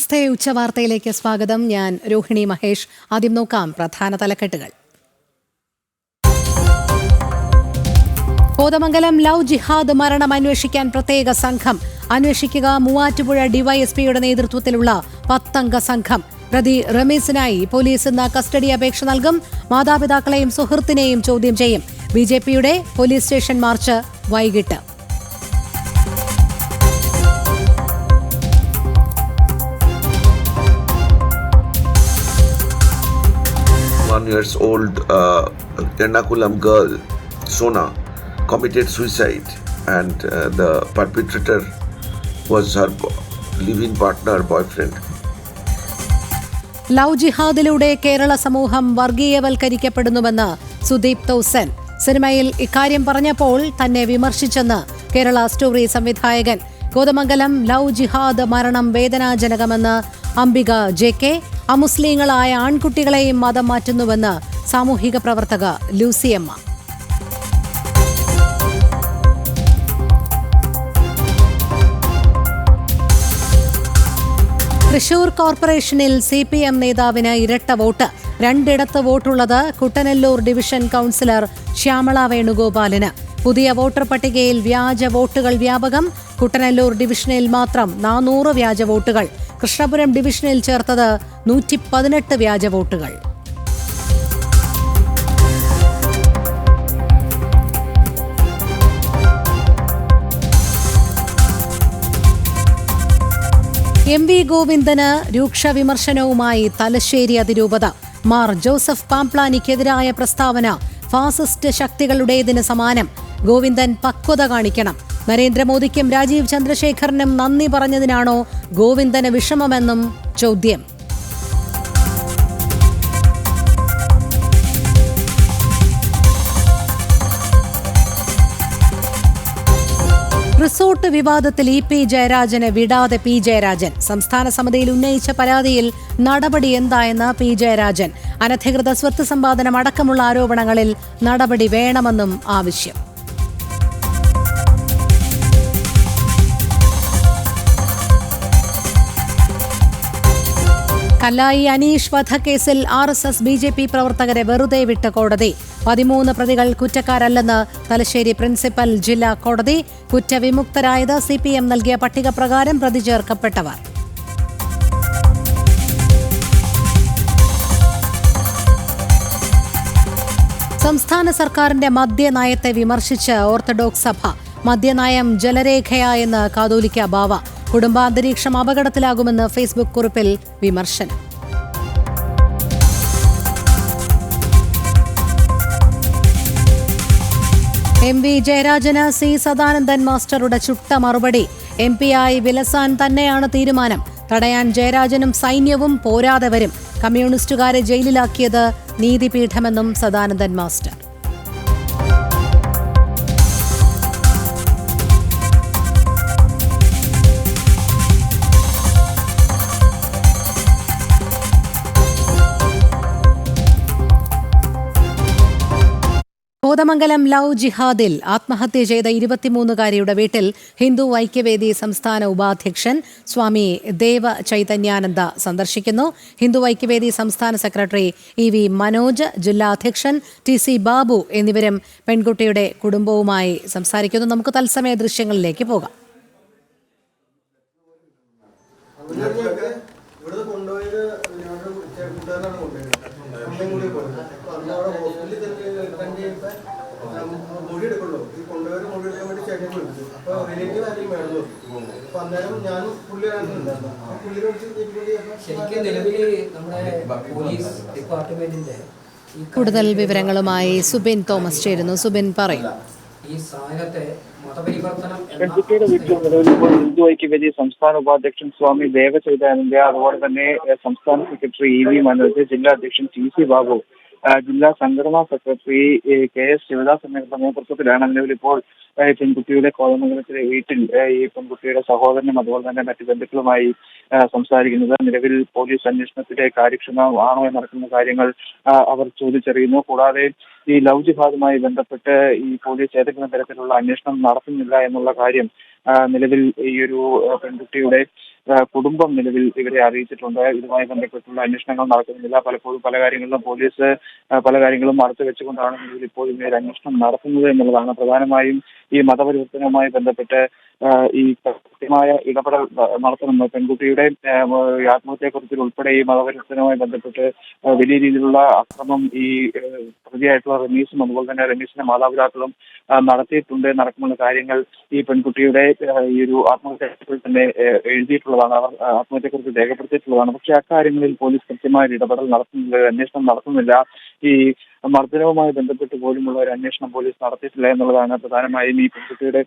നമസ്തേ, ഉച്ചവാർത്തയിലേക്ക് സ്വാഗതം. ഞാൻ രോഹിണി മഹേഷ്. ആദ്യം നോക്കാം പ്രധാന തലക്കെട്ടുകൾ. കോതമംഗലം ലവ് ജിഹാദ് മരണം അന്വേഷിക്കാൻ പ്രത്യേക സംഘം. അന്വേഷിക്കുക മൂവാറ്റുപുഴ ഡിവൈഎസ്പിയുടെ നേതൃത്വത്തിലുള്ള 10 അംഗ സംഘം. പ്രതി റമീസിനായി പോലീസ് ഇന്ന് കസ്റ്റഡി അപേക്ഷ നൽകും. മാതാപിതാക്കളെയും സുഹൃത്തിനെയും ചോദ്യം ചെയ്യും. ബിജെപിയുടെ പോലീസ് സ്റ്റേഷൻ മാർച്ച് വൈകിട്ട്. 1 year old Ernakulam girl, Sona, committed suicide and the perpetrator was her live-in partner, boyfriend. Love ജിഹാദിലൂടെ കേരള സമൂഹം വർഗീയവൽക്കരിക്കപ്പെടുന്നുവെന്ന് സുദീപ് തൗസൻ. സിനിമയിൽ ഇക്കാര്യം പറഞ്ഞപ്പോൾ തന്നെ വിമർശിച്ചെന്ന് കേരള സ്റ്റോറി സംവിധായകൻ. കോതമംഗലം ലവ് ജിഹാദ് മരണം വേദനാജനകമെന്ന് അംബിക JK. അമുസ്ലിങ്ങളായ ആൺകുട്ടികളെയും മതം മാറ്റുന്നുവെന്ന് സാമൂഹിക പ്രവർത്തക ലൂസിയമ്മ. തൃശൂർ കോർപ്പറേഷനിൽ CPM നേതാവിന് ഇരട്ട വോട്ട്. 2 ഇടത്ത് വോട്ടുള്ളത് കുട്ടനെല്ലൂർ ഡിവിഷൻ കൌൺസിലർ ശ്യാമള വേണുഗോപാലിന്. പുതിയ വോട്ടർ പട്ടികയിൽ വ്യാജ വോട്ടുകൾ വ്യാപകം. കുട്ടനെല്ലൂർ ഡിവിഷനിൽ മാത്രം 400 വ്യാജ വോട്ടുകൾ. കൃഷ്ണപുരം ഡിവിഷനിൽ ചേർത്തത് 118 വ്യാജ വോട്ടുകൾ. MV ഗോവിന്ദന് രൂക്ഷ വിമർശനവുമായി തലശ്ശേരി അതിരൂപത. മാർ ജോസഫ് പാംപ്ലാനിക്കെതിരായ പ്രസ്താവന ഫാസിസ്റ്റ് ശക്തികളുടേതിന് സമാനം. ഗോവിന്ദൻ പക്വത കാണിക്കണം. നരേന്ദ്രമോദിക്കും രാജീവ് ചന്ദ്രശേഖറിനും നന്ദി പറഞ്ഞതിനാണോ ഗോവിന്ദന് വിഷമമെന്നും ചോദ്യം. റിസോർട്ട് വിവാദത്തിൽ EP ജയരാജനെ വിടാതെ P ജയരാജൻ. സംസ്ഥാന സമിതിയിൽ ഉന്നയിച്ച പരാതിയിൽ നടപടി എന്തായെന്ന് P ജയരാജൻ. അനധികൃത സ്വത്ത് സമ്പാദനം അടക്കമുള്ള ആരോപണങ്ങളിൽ നടപടി വേണമെന്നും ആവശ്യം. കല്ലായി അനീഷ് വധക്കേസിൽ RSS BJP പ്രവർത്തകരെ വെറുതെ വിട്ട കോടതി. 13 പ്രതികൾ കുറ്റക്കാരല്ലെന്ന് തലശ്ശേരി പ്രിൻസിപ്പൽ ജില്ലാ കോടതി. കുറ്റവിമുക്തരായത് CPM നൽകിയ പട്ടിക പ്രകാരം പ്രതി ചേർക്കപ്പെട്ടവർ. സംസ്ഥാന സർക്കാരിന്റെ മദ്യനയത്തെ വിമർശിച്ച് ഓർത്തഡോക്സ് സഭ. മദ്യനയം ജലരേഖയായെന്ന് കാതോലിക്ക ബാവ. കുടുംബാന്തരീക്ഷം അപകടത്തിലാകുമെന്ന് ഫേസ്ബുക്ക് കുറിപ്പിൽ വിമർശനം. MV ജയരാജന് C സദാനന്ദൻ മാസ്റ്ററുടെ ചുട്ട മറുപടി. MP-ആയി വിലസാൻ തന്നെയാണ് തീരുമാനം. തടയാൻ ജയരാജനും സൈന്യവും പോരാതെ വരും. കമ്മ്യൂണിസ്റ്റുകാരെ ജയിലിലാക്കിയത് നീതിപീഠമെന്നും സദാനന്ദൻ മാസ്റ്റർ. കോതമംഗലം ലവ് ജിഹാദിൽ ആത്മഹത്യ ചെയ്ത 23-കാരിയുടെ വീട്ടിൽ ഹിന്ദു ഐക്യവേദി സംസ്ഥാന ഉപാധ്യക്ഷൻ സ്വാമി ദേവ ചൈതന്യാനന്ദ സന്ദർശിക്കുന്നു. ഹിന്ദു ഐക്യവേദി സംസ്ഥാന സെക്രട്ടറി EV മനോജ്, ജില്ലാ അധ്യക്ഷൻ TC ബാബു എന്നിവരും പെൺകുട്ടിയുടെ കുടുംബവുമായി സംസാരിക്കുന്നു. നമുക്ക് തത്സമയ ദൃശ്യങ്ങളിലേക്ക് പോകാം. കൂടുതൽ വിവരങ്ങളുമായി സുബിൻ തോമസ് ചേരുന്നു. സുബിൻ പറയും. പെൺകുട്ടിയുടെ വീട്ടിൽ നിലവിലിപ്പോൾ ഹിന്ദു ഐക്യവേദി സംസ്ഥാന ഉപാധ്യക്ഷൻ സ്വാമി ദേവ ചൈതന്യ, അതുപോലെ തന്നെ സംസ്ഥാന സെക്രട്ടറി EV മനോജ്, ജില്ലാ അധ്യക്ഷൻ TC ബാബു, ജില്ലാ സംഘടനാ സെക്രട്ടറി KS ശിവദാസ് എന്നിവരുടെ നേതൃത്വത്തിലാണ് നിലവിലിപ്പോൾ പെൺകുട്ടിയുടെ കോതമംഗലത്തിലെ വീട്ടിൽ ഈ പെൺകുട്ടിയുടെ സഹോദരനും അതുപോലെ തന്നെ മറ്റു ബന്ധുക്കളുമായി സംസാരിക്കുന്നത്. നിലവിൽ പോലീസ് അന്വേഷണത്തിലെ കാര്യക്ഷമമാണോ എന്നടക്കുന്ന കാര്യങ്ങൾ അവർ ചോദിച്ചറിയുന്നു. കൂടാതെ ഈ ലവ് ജിഹാദുമായി ബന്ധപ്പെട്ട് ഈ പോലീസ് ഏതെങ്കിലും തരത്തിലുള്ള അന്വേഷണം നടത്തുന്നില്ല എന്നുള്ള കാര്യം നിലവിൽ ഈ ഒരു പെൺകുട്ടിയുടെ കുടുംബം നിലവിൽ ഇവരെ അറിയിച്ചിട്ടുണ്ട്. ഇതുമായി ബന്ധപ്പെട്ടുള്ള അന്വേഷണങ്ങൾ നടക്കുന്നില്ല. പലപ്പോഴും പല കാര്യങ്ങളിലും പോലീസ് പല കാര്യങ്ങളും മറച്ചു വെച്ചുകൊണ്ടാണ് നിലവിൽ ഇപ്പോൾ ഇങ്ങനെ അന്വേഷണം നടത്തുന്നത് എന്നുള്ളതാണ്. പ്രധാനമായും ഈ മതപരിവർത്തനവുമായി ബന്ധപ്പെട്ട് ഈ കൃത്യമായ ഇടപെടൽ നടത്തണം. പെൺകുട്ടിയുടെ ആത്മഹത്യയെക്കുറിച്ച് ഉൾപ്പെടെ ഈ മതപരിവർത്തനവുമായി ബന്ധപ്പെട്ട് വലിയ രീതിയിലുള്ള അക്രമം ഈ പ്രതിയായിട്ടുള്ള റമീസും അതുപോലെ തന്നെ റമീസിന്റെ മാതാപിതാക്കളും നടക്കുമെന്ന കാര്യങ്ങൾ ഈ പെൺകുട്ടിയുടെ ഈ ഒരു ആത്മഹത്യയെക്കുറിച്ച് തന്നെ എഴുതിയിട്ടുള്ളതാണ്. അവർ ആത്മഹത്യയെക്കുറിച്ച് രേഖപ്പെടുത്തിയിട്ടുള്ളതാണ്. പക്ഷേ അക്കാര്യങ്ങളിൽ പോലീസ് കൃത്യമായ ഇടപെടൽ നടത്തുന്നില്ല, അന്വേഷണം നടത്തുന്നില്ല. ഈ മർദ്ദനവുമായി ബന്ധപ്പെട്ട് പോലുമുള്ള ഒരു അന്വേഷണം പോലീസ് നടത്തിയിട്ടില്ല എന്നുള്ളതാണ് പ്രധാനമായും ഈ പെൺകുട്ടിയുടെ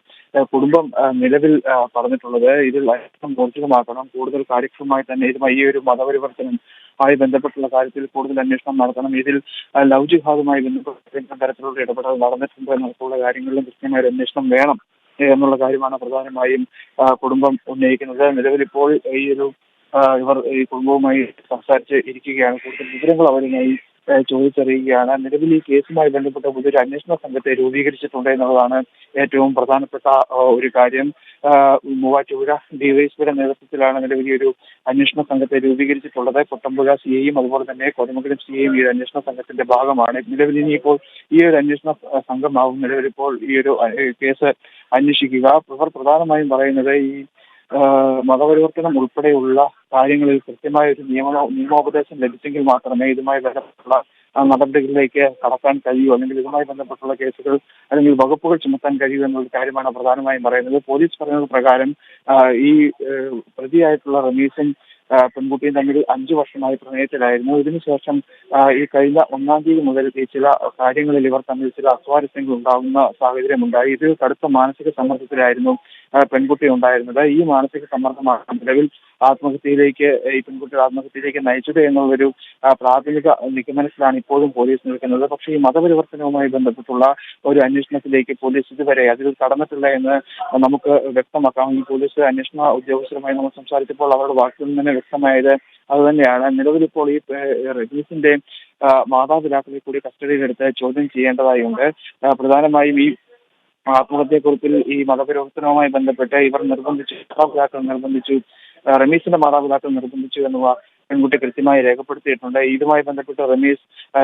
കുടുംബം നിലവിൽ പറഞ്ഞിട്ടുള്ളത്. ഇതിൽ അന്വേഷണം ഊർജിതമാക്കണം, കൂടുതൽ കാര്യക്ഷമമായി തന്നെ ഇതുമായി ഈ ഒരു മതപരിവർത്തനം ആയി ബന്ധപ്പെട്ടുള്ള കാര്യത്തിൽ കൂടുതൽ അന്വേഷണം നടത്തണം. ഇതിൽ ലവ് ജിഹാദുമായി ബന്ധപ്പെട്ട തരത്തിലുള്ള ഇടപെടൽ നടന്നിട്ടുണ്ടോ എന്നുള്ള കാര്യങ്ങളിലും കൃത്യമായ ഒരു അന്വേഷണം വേണം എന്നുള്ള കാര്യമാണ് പ്രധാനമായും കുടുംബം ഉന്നയിക്കുന്നത്. നിലവിലിപ്പോൾ ഈ ഒരു ഇവർ ഈ കുടുംബവുമായി സംസാരിച്ച് ഇരിക്കുകയാണ്. കൂടുതൽ വിവരങ്ങൾ അവരുമായി ചോദിച്ചറിയുകയാണ്. നിലവിൽ ഈ കേസുമായി ബന്ധപ്പെട്ട പുതിയൊരു അന്വേഷണ സംഘത്തെ രൂപീകരിച്ചിട്ടുണ്ട് എന്നുള്ളതാണ് ഏറ്റവും പ്രധാനപ്പെട്ട ഒരു കാര്യം. മൂവാറ്റുപുഴ ഡിവൈഎസ്പിയുടെ നേതൃത്വത്തിലാണ് നിലവിൽ ഒരു അന്വേഷണ സംഘത്തെ രൂപീകരിച്ചിട്ടുള്ളത്. കൊട്ടമ്പുഴ സിഐയും അതുപോലെ തന്നെ കോതമംഗലം സിഐയും ഈ ഒരു അന്വേഷണ സംഘത്തിന്റെ ഭാഗമാണ്. നിലവിൽ ഇനിയിപ്പോൾ ഈ ഒരു അന്വേഷണ സംഘമാവും നിലവിലിപ്പോൾ ഈ ഒരു കേസ് അന്വേഷിക്കുക. ഇവർ പ്രധാനമായും പറയുന്നത് ഈ മതപരിവർത്തനം ഉൾപ്പെടെയുള്ള കാര്യങ്ങളിൽ കൃത്യമായ ഒരു നിയമോപദേശം ലഭിച്ചെങ്കിൽ മാത്രമേ ഇതുമായി ബന്ധപ്പെട്ടുള്ള നടപടികളിലേക്ക് കടക്കാൻ കഴിയൂ, അല്ലെങ്കിൽ ഇതുമായി ബന്ധപ്പെട്ടുള്ള കേസുകൾ അല്ലെങ്കിൽ വകുപ്പുകൾ ചുമത്താൻ കഴിയൂ എന്നുള്ള കാര്യമാണ് പ്രധാനമായും പറയുന്നത്. പോലീസ് പറയുന്നത് പ്രകാരം ഈ പ്രതിയായിട്ടുള്ള റമീസും പെൺകുട്ടിയും തമ്മിൽ 5 വർഷമായി പ്രണയത്തിലായിരുന്നു. ഇതിനുശേഷം ഈ കഴിഞ്ഞ 1-ാം തീയതി മുതൽ ഈ ചില കാര്യങ്ങളിൽ ഇവർ തമ്മിൽ ചില അസ്വാരസ്യങ്ങൾ ഉണ്ടാകുന്ന സാഹചര്യം ഉണ്ടായി. ഇത് കടുത്ത മാനസിക സമ്മർദ്ദത്തിലായിരുന്നു പെൺകുട്ടി ഉണ്ടായിരുന്നത്. ഈ മാനസിക സമ്മർദ്ദമാണ് നിലവിൽ ഈ പെൺകുട്ടിയുടെ ആത്മഹത്യയിലേക്ക് നയിച്ചത് എന്നുള്ളൊരു പ്രാഥമിക നിഗമനത്തിലാണ് ഇപ്പോഴും പോലീസ് നിൽക്കുന്നത്. പക്ഷേ ഈ മതപരിവർത്തനവുമായി ബന്ധപ്പെട്ടുള്ള ഒരു അന്വേഷണത്തിലേക്ക് പോലീസ് ഇതുവരെ അതിൽ കടന്നിട്ടില്ല എന്ന് നമുക്ക് വ്യക്തമാക്കാം. ഈ പോലീസ് അന്വേഷണ ഉദ്യോഗസ്ഥരുമായി നമ്മൾ സംസാരിച്ചപ്പോൾ അവരുടെ വാക്കുകളിൽ നിന്ന് വ്യക്തമായത് അതുതന്നെയാണ്. നിലവിലിപ്പോൾ ഈ റമീസിന്റെ മാതാപിതാക്കളെ കൂടി കസ്റ്റഡിയിലെടുത്ത് ചോദ്യം ചെയ്യേണ്ടതായുണ്ട്. പ്രധാനമായും ഈ ആത്മഹത്യക്കുറിപ്പിൽ ഈ മതപരിവർത്തനവുമായി ബന്ധപ്പെട്ട് ഇവർ റമീസിന്റെ മാതാപിതാക്കൾ നിർബന്ധിച്ചു എന്നുവ പെൺകുട്ടി കൃത്യമായി രേഖപ്പെടുത്തിയിട്ടുണ്ട്. ഇതുമായി ബന്ധപ്പെട്ട് റമീസ്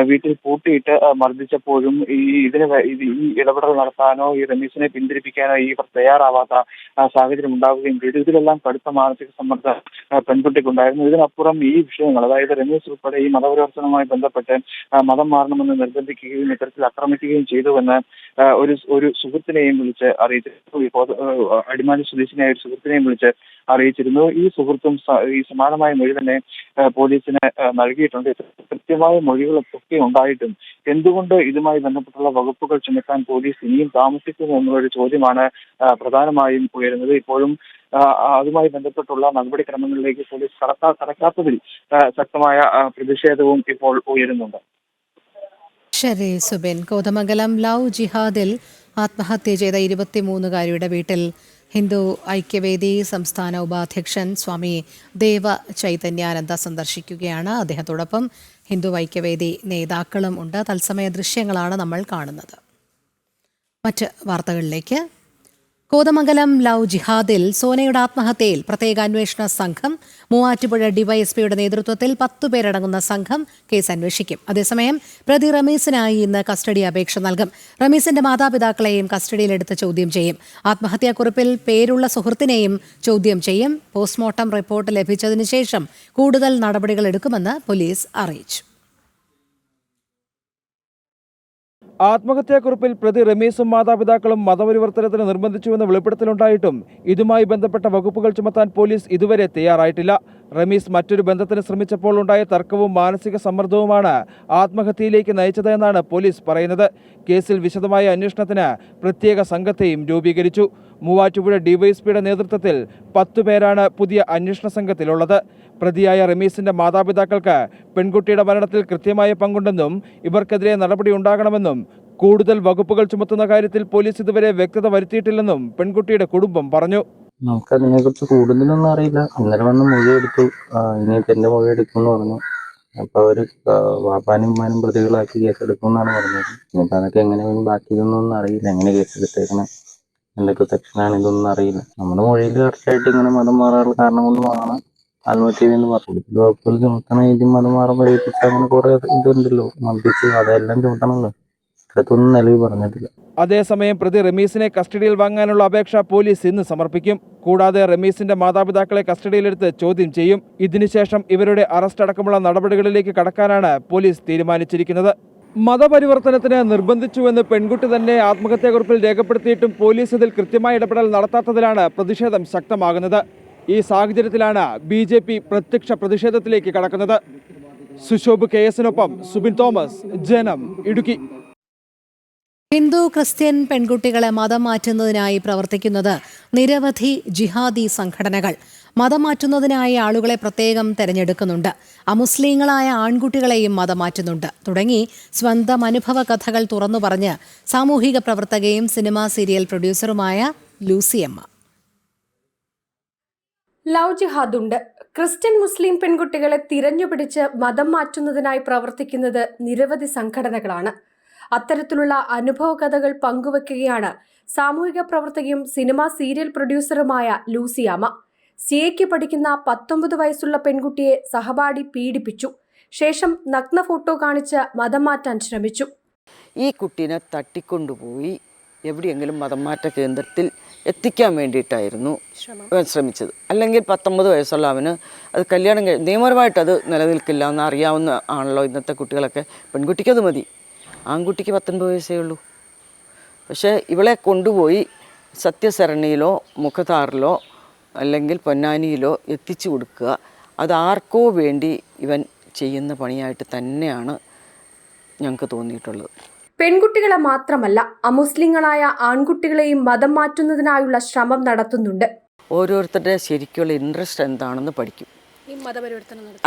വീട്ടിൽ പൂട്ടിയിട്ട് മർദ്ദിച്ചപ്പോഴും ഈ ഇടപെടൽ നടത്താനോ ഈ റമീസിനെ പിന്തിരിപ്പിക്കാനോ ഇവർ തയ്യാറാവാത്ത സാഹചര്യം ഉണ്ടാവുകയും ചെയ്തു. ഇതിലെല്ലാം കടുത്ത മാനസിക സമ്മർദ്ദം പെൺകുട്ടിക്കുണ്ടായിരുന്നു. ഇതിനപ്പുറം ഈ വിഷയങ്ങൾ, അതായത് റമീസ് ഉൾപ്പെടെ ഈ മതപരിവർത്തനവുമായി ബന്ധപ്പെട്ട് മതം മാറണമെന്ന് നിർബന്ധിക്കുകയും ഇത്തരത്തിൽ ആക്രമിക്കുകയും ചെയ്തുവെന്ന് ഒരു സുഹൃത്തിനെയും വിളിച്ച് അറിയിച്ചിരുന്നു. അടിമാലി സ്വദേശിനായ ഒരു സുഹൃത്തിനെയും വിളിച്ച് അറിയിച്ചിരുന്നു. ഈ സുഹൃത്തും ഈ സമാനമായ മൊഴി തന്നെ പോലീസിന് നൽകിയിട്ടുണ്ട്. കൃത്യമായ മൊഴികളൊക്കെ ഉണ്ടായിട്ടും എന്തുകൊണ്ട് ഇതുമായി ബന്ധപ്പെട്ടുള്ള വകുപ്പുകൾ ചുമത്താൻ പോലീസ് ഇനിയും താമസിക്കുന്നു എന്നുള്ളൊരു ചോദ്യമാണ് പ്രധാനമായും ഉയരുന്നത്. ഇപ്പോഴും അതുമായി ബന്ധപ്പെട്ടുള്ള നടപടിക്രമങ്ങളിലേക്ക് പോലീസ് കടക്കാത്തതിൽ ശക്തമായ പ്രതിഷേധവും ഇപ്പോൾ ഉയരുന്നുണ്ട്. ശരി സുബിൻ. കോതമംഗലം ലവ് ജിഹാദിൽ ആത്മഹത്യ ചെയ്ത 23-കാരിയുടെ വീട്ടിൽ ഹിന്ദു ഐക്യവേദി സംസ്ഥാന ഉപാധ്യക്ഷൻ സ്വാമി ദേവ ചൈതന്യാനന്ദ സന്ദർശിക്കുകയാണ്. അദ്ദേഹത്തോടൊപ്പം ഹിന്ദു ഐക്യവേദി നേതാക്കളും ഉണ്ട്. തത്സമയ ദൃശ്യങ്ങളാണ് നമ്മൾ കാണുന്നത്. മറ്റ് വാർത്തകളിലേക്ക്. കോതമംഗലം ലവ് ജിഹാദിൽ സോനയുടെ ആത്മഹത്യയിൽ പ്രത്യേക അന്വേഷണ സംഘം മൂവാറ്റുപുഴ ഡിവൈഎസ്പിയുടെ നേതൃത്വത്തിൽ 10 പേരടങ്ങുന്ന സംഘം കേസ് അന്വേഷിക്കും. അതേസമയം പ്രതി റമീസിനായി ഇന്ന് കസ്റ്റഡി അപേക്ഷ നൽകും. റമീസിന്റെ മാതാപിതാക്കളെയും കസ്റ്റഡിയിലെടുത്ത് ചോദ്യം ചെയ്യും. ആത്മഹത്യാക്കുറിപ്പിൽ പേരുള്ള സുഹൃത്തിനെയും ചോദ്യം ചെയ്യും. പോസ്റ്റ്മോർട്ടം റിപ്പോർട്ട് ലഭിച്ചതിന് ശേഷം കൂടുതൽ നടപടികൾ എടുക്കുമെന്ന് പോലീസ് അറിയിച്ചു. ആത്മഹത്യാക്കുറിപ്പിൽ പ്രതി റമീസും മാതാപിതാക്കളും മതപരിവർത്തനത്തിന് നിർബന്ധിച്ചുവെന്ന് വെളിപ്പെടുത്തലുണ്ടായിട്ടും ഇതുമായി ബന്ധപ്പെട്ട വകുപ്പുകൾ ചുമത്താൻ പോലീസ് ഇതുവരെ തയ്യാറായിട്ടില്ല. റമീസ് മറ്റൊരു ബന്ധത്തിന് ശ്രമിച്ചപ്പോൾ ഉണ്ടായ തർക്കവും മാനസിക സമ്മർദ്ദവുമാണ് ആത്മഹത്യയിലേക്ക് നയിച്ചതെന്നാണ് പോലീസ് പറയുന്നത്. കേസിൽ വിശദമായ അന്വേഷണത്തിന് പ്രത്യേക സംഘത്തെയും രൂപീകരിച്ചു. മൂവാറ്റുപുഴ ഡിവൈഎസ്പിയുടെ നേതൃത്വത്തിൽ 10 പേരാണ് പുതിയ അന്വേഷണ സംഘത്തിലുള്ളത്. പ്രതിയായ റമീസിന്റെ മാതാപിതാക്കൾക്ക് പെൺകുട്ടിയുടെ മരണത്തിൽ കൃത്യമായ പങ്കുണ്ടെന്നും ഇവർക്കെതിരെ നടപടി ഉണ്ടാകണമെന്നും കൂടുതൽ വകുപ്പുകൾ ചുമത്തുന്ന കാര്യത്തിൽ പോലീസ് ഇതുവരെ വ്യക്തത വരുത്തിയിട്ടില്ലെന്നും പെൺകുട്ടിയുടെ കുടുംബം പറഞ്ഞു. നമുക്കതിനെ കുറിച്ച് കൂടുതലൊന്നും അറിയില്ല. അന്നേരം വന്ന് മൊഴി എടുത്തു. ഇനി എന്റെ മൊഴി എടുക്കുമെന്ന് പറഞ്ഞു. അപ്പോൾ അവർ വാപ്പാനും ഉമ്മാനും പ്രതികളാക്കി കേസെടുക്കുമെന്നാണ് പറഞ്ഞത്. ഇനിയിപ്പോൾ അതൊക്കെ എങ്ങനെയാണ് ബാക്കി ഇതൊന്നും അറിയില്ല, എങ്ങനെ കേസെടുത്തേക്കണം, എന്തൊക്കെ സെക്ഷനാണ് ഇതൊന്നും അറിയില്ല. നമ്മുടെ മൊഴിയിൽ കറക്റ്റായിട്ട് ഇങ്ങനെ മതം മാറാനുള്ള കാരണം കൊണ്ടുമാണ് ആത്മഹത്യ എന്ന് പറഞ്ഞു. വകുപ്പുകൾ ചുമത്തണം, ഇതും മതം മാറാൻ പ്രേരിപ്പിച്ച അങ്ങനെ കുറെ ഇതുണ്ടല്ലോ, മർദ്ദിച്ച് അതെല്ലാം ചുമത്തണമല്ലോ. ഇടത്തൊന്നും നിലവിൽ പറഞ്ഞിട്ടില്ല. അതേസമയം പ്രതി റമീസിനെ കസ്റ്റഡിയിൽ വാങ്ങാനുള്ള അപേക്ഷ പോലീസ് ഇന്ന് സമർപ്പിക്കും. കൂടാതെ റമീസിന്റെ മാതാപിതാക്കളെ കസ്റ്റഡിയിലെടുത്ത് ചോദ്യം ചെയ്യും. ഇതിനുശേഷം ഇവരുടെ അറസ്റ്റ് അടക്കമുള്ള നടപടികളിലേക്ക് കടക്കാനാണ് പോലീസ് തീരുമാനിച്ചിരിക്കുന്നത്. മതപരിവർത്തനത്തിന് നിർബന്ധിച്ചുവെന്ന് പെൺകുട്ടി തന്നെ ആത്മഹത്യാക്കുറിപ്പിൽ രേഖപ്പെടുത്തിയിട്ടും പോലീസ് ഇതിൽ കൃത്യമായ ഇടപെടൽ നടത്താത്തതിലാണ് പ്രതിഷേധം ശക്തമാകുന്നത്. ഈ സാഹചര്യത്തിലാണ് BJP പ്രത്യക്ഷ പ്രതിഷേധത്തിലേക്ക് കടക്കുന്നത്. സുശോഭ് KS-നൊപ്പം സുബിൻ തോമസ്, ജനം, ഇടുക്കി. ഹിന്ദു ക്രിസ്ത്യൻ പെൺകുട്ടികളെ മതം മാറ്റുന്നതിനായി പ്രവർത്തിക്കുന്നത് നിരവധി ജിഹാദി സംഘടനകൾ. മതം മാറ്റുന്നതിനായി ആളുകളെ പ്രത്യേകം തെരഞ്ഞെടുക്കുന്നുണ്ട്. അമുസ്ലിങ്ങളായ ആൺകുട്ടികളെയും മതം മാറ്റുന്നുണ്ട്. തുടങ്ങി സ്വന്തം അനുഭവ കഥകൾ തുറന്നു പറഞ്ഞ് സാമൂഹിക പ്രവർത്തകയും സിനിമാ സീരിയൽ പ്രൊഡ്യൂസറുമായ ലൂസിയമ്മ. ലവ് ജിഹാദുണ്ട്. ക്രിസ്ത്യൻ മുസ്ലിം പെൺകുട്ടികളെ തിരഞ്ഞുപിടിച്ച് മതം മാറ്റുന്നതിനായി പ്രവർത്തിക്കുന്നത് നിരവധി സംഘടനകളാണ്. അത്തരത്തിലുള്ള അനുഭവ കഥകൾ പങ്കുവെക്കുകയാണ് സാമൂഹിക പ്രവർത്തകയും സിനിമാ സീരിയൽ പ്രൊഡ്യൂസറുമായ ലൂസിയാമ്മ. CA പഠിക്കുന്ന 19 വയസ്സുള്ള പെൺകുട്ടിയെ സഹപാഠി പീഡിപ്പിച്ചു. ശേഷം നഗ്ന ഫോട്ടോ കാണിച്ച് മതം മാറ്റാൻ ശ്രമിച്ചു. ഈ കുട്ടീനെ തട്ടിക്കൊണ്ടുപോയി എവിടെയെങ്കിലും മതം മാറ്റ കേന്ദ്രത്തിൽ എത്തിക്കാൻ വേണ്ടിയിട്ടായിരുന്നു ശ്രമിച്ചത്. അല്ലെങ്കിൽ 19 വയസ്സുള്ള അവന് അത് കല്യാണം നിയമപരമായിട്ട് അത് നിലനിൽക്കില്ല എന്ന് അറിയാവുന്ന ആണല്ലോ ഇന്നത്തെ കുട്ടികളൊക്കെ. പെൺകുട്ടിക്കത് മതി, ആൺകുട്ടിക്ക് 19 വയസ്സേ ഉള്ളൂ. പക്ഷേ ഇവളെ കൊണ്ടുപോയി സത്യസരണിയിലോ മുഖത്താറിലോ അല്ലെങ്കിൽ പൊന്നാനിയിലോ എത്തിച്ചു കൊടുക്കുക, അതാർക്കോ വേണ്ടി ഇവൻ ചെയ്യുന്ന പണിയായിട്ട് തന്നെയാണ് ഞങ്ങൾക്ക് തോന്നിയിട്ടുള്ളത്. പെൺകുട്ടികളെ മാത്രമല്ല, അമുസ്ലിങ്ങളായ ആൺകുട്ടികളെയും മതം മാറ്റുന്നതിനായുള്ള ശ്രമം നടത്തുന്നുണ്ട്. ഓരോരുത്തരുടെ ശരിക്കുള്ള ഇൻട്രസ്റ്റ് എന്താണെന്ന് പഠിക്കും.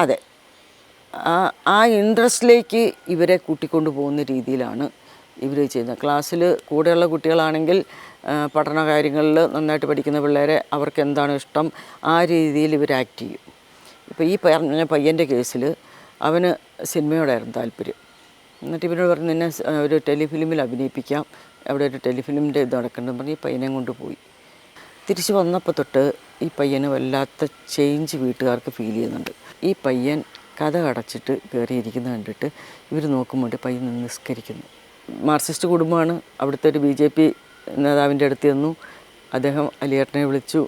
അതെ, ആ ഇൻട്രസ്റ്റിലേക്ക് ഇവരെ കൂട്ടിക്കൊണ്ടു പോകുന്ന രീതിയിലാണ് ഇവർ ചെയ്യുന്നത്. ക്ലാസ്സിൽ കൂടെയുള്ള കുട്ടികളാണെങ്കിൽ പഠന കാര്യങ്ങളിൽ നന്നായിട്ട് പഠിക്കുന്ന പിള്ളേരെ അവർക്ക് എന്താണ് ഇഷ്ടം ആ രീതിയിൽ ഇവർ ആക്ട് ചെയ്യും. ഇപ്പോൾ ഈ പറഞ്ഞ പയ്യൻ്റെ കേസിൽ അവന് സിനിമയോടായിരുന്നു താല്പര്യം. എന്നിട്ട് ഇവരോട് പറഞ്ഞ് നിന്നെ ഒരു ടെലിഫിലിമിൽ അഭിനയിപ്പിക്കാം, അവിടെ ഒരു ടെലിഫിലിമിൻ്റെ ഇത് നടക്കുന്നുണ്ടെന്ന് പറഞ്ഞ് ഈ പയ്യനെ കൊണ്ടുപോയി. തിരിച്ച് വന്നപ്പോൾ തൊട്ട് ഈ പയ്യന് വല്ലാത്ത ചേഞ്ച് വീട്ടുകാർക്ക് ഫീൽ ചെയ്യുന്നുണ്ട്. ഈ പയ്യൻ കഥ അടച്ചിട്ട് കയറിയിരിക്കുന്നത് കണ്ടിട്ട് ഇവർ നോക്കുമ്പോൾ പയ്യൻ നിസ്കരിക്കുന്നു. മാർക്സിസ്റ്റ് കുടുംബമാണ്. അവിടുത്തെ ഒരു BJP നേതാവിൻ്റെ അടുത്ത് ചെന്നു. അദ്ദേഹം അലിയേട്ടനെ വിളിച്ചു,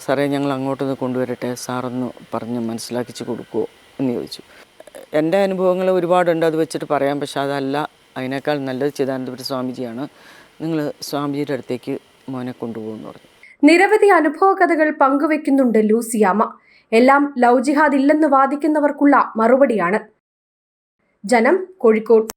സാറേ ഞങ്ങൾ അങ്ങോട്ടൊന്ന് കൊണ്ടുവരട്ടെ, സാറൊന്ന് പറഞ്ഞ് മനസ്സിലാക്കിച്ച് കൊടുക്കുമോ എന്ന് ചോദിച്ചു. എൻ്റെ അനുഭവങ്ങൾ ഒരുപാടുണ്ട്, അത് വെച്ചിട്ട് പറയാം. പക്ഷെ അതല്ല, അതിനേക്കാൾ നല്ലത് ചിദാനന്ദപുരി സ്വാമിജിയാണ്. നിങ്ങൾ സ്വാമിജിയുടെ അടുത്തേക്ക് മോനെ കൊണ്ടുപോകുമെന്ന് പറഞ്ഞു. നിരവധി അനുഭവ കഥകൾ പങ്കുവെക്കുന്നുണ്ട് ലൂസിയാമ്മ. എല്ലാം ലവ് ജിഹാദ് ഇല്ലെന്ന് വാദിക്കുന്നവർക്കുള്ള മറുപടിയാണ്. ജനം, കോഴിക്കോട്.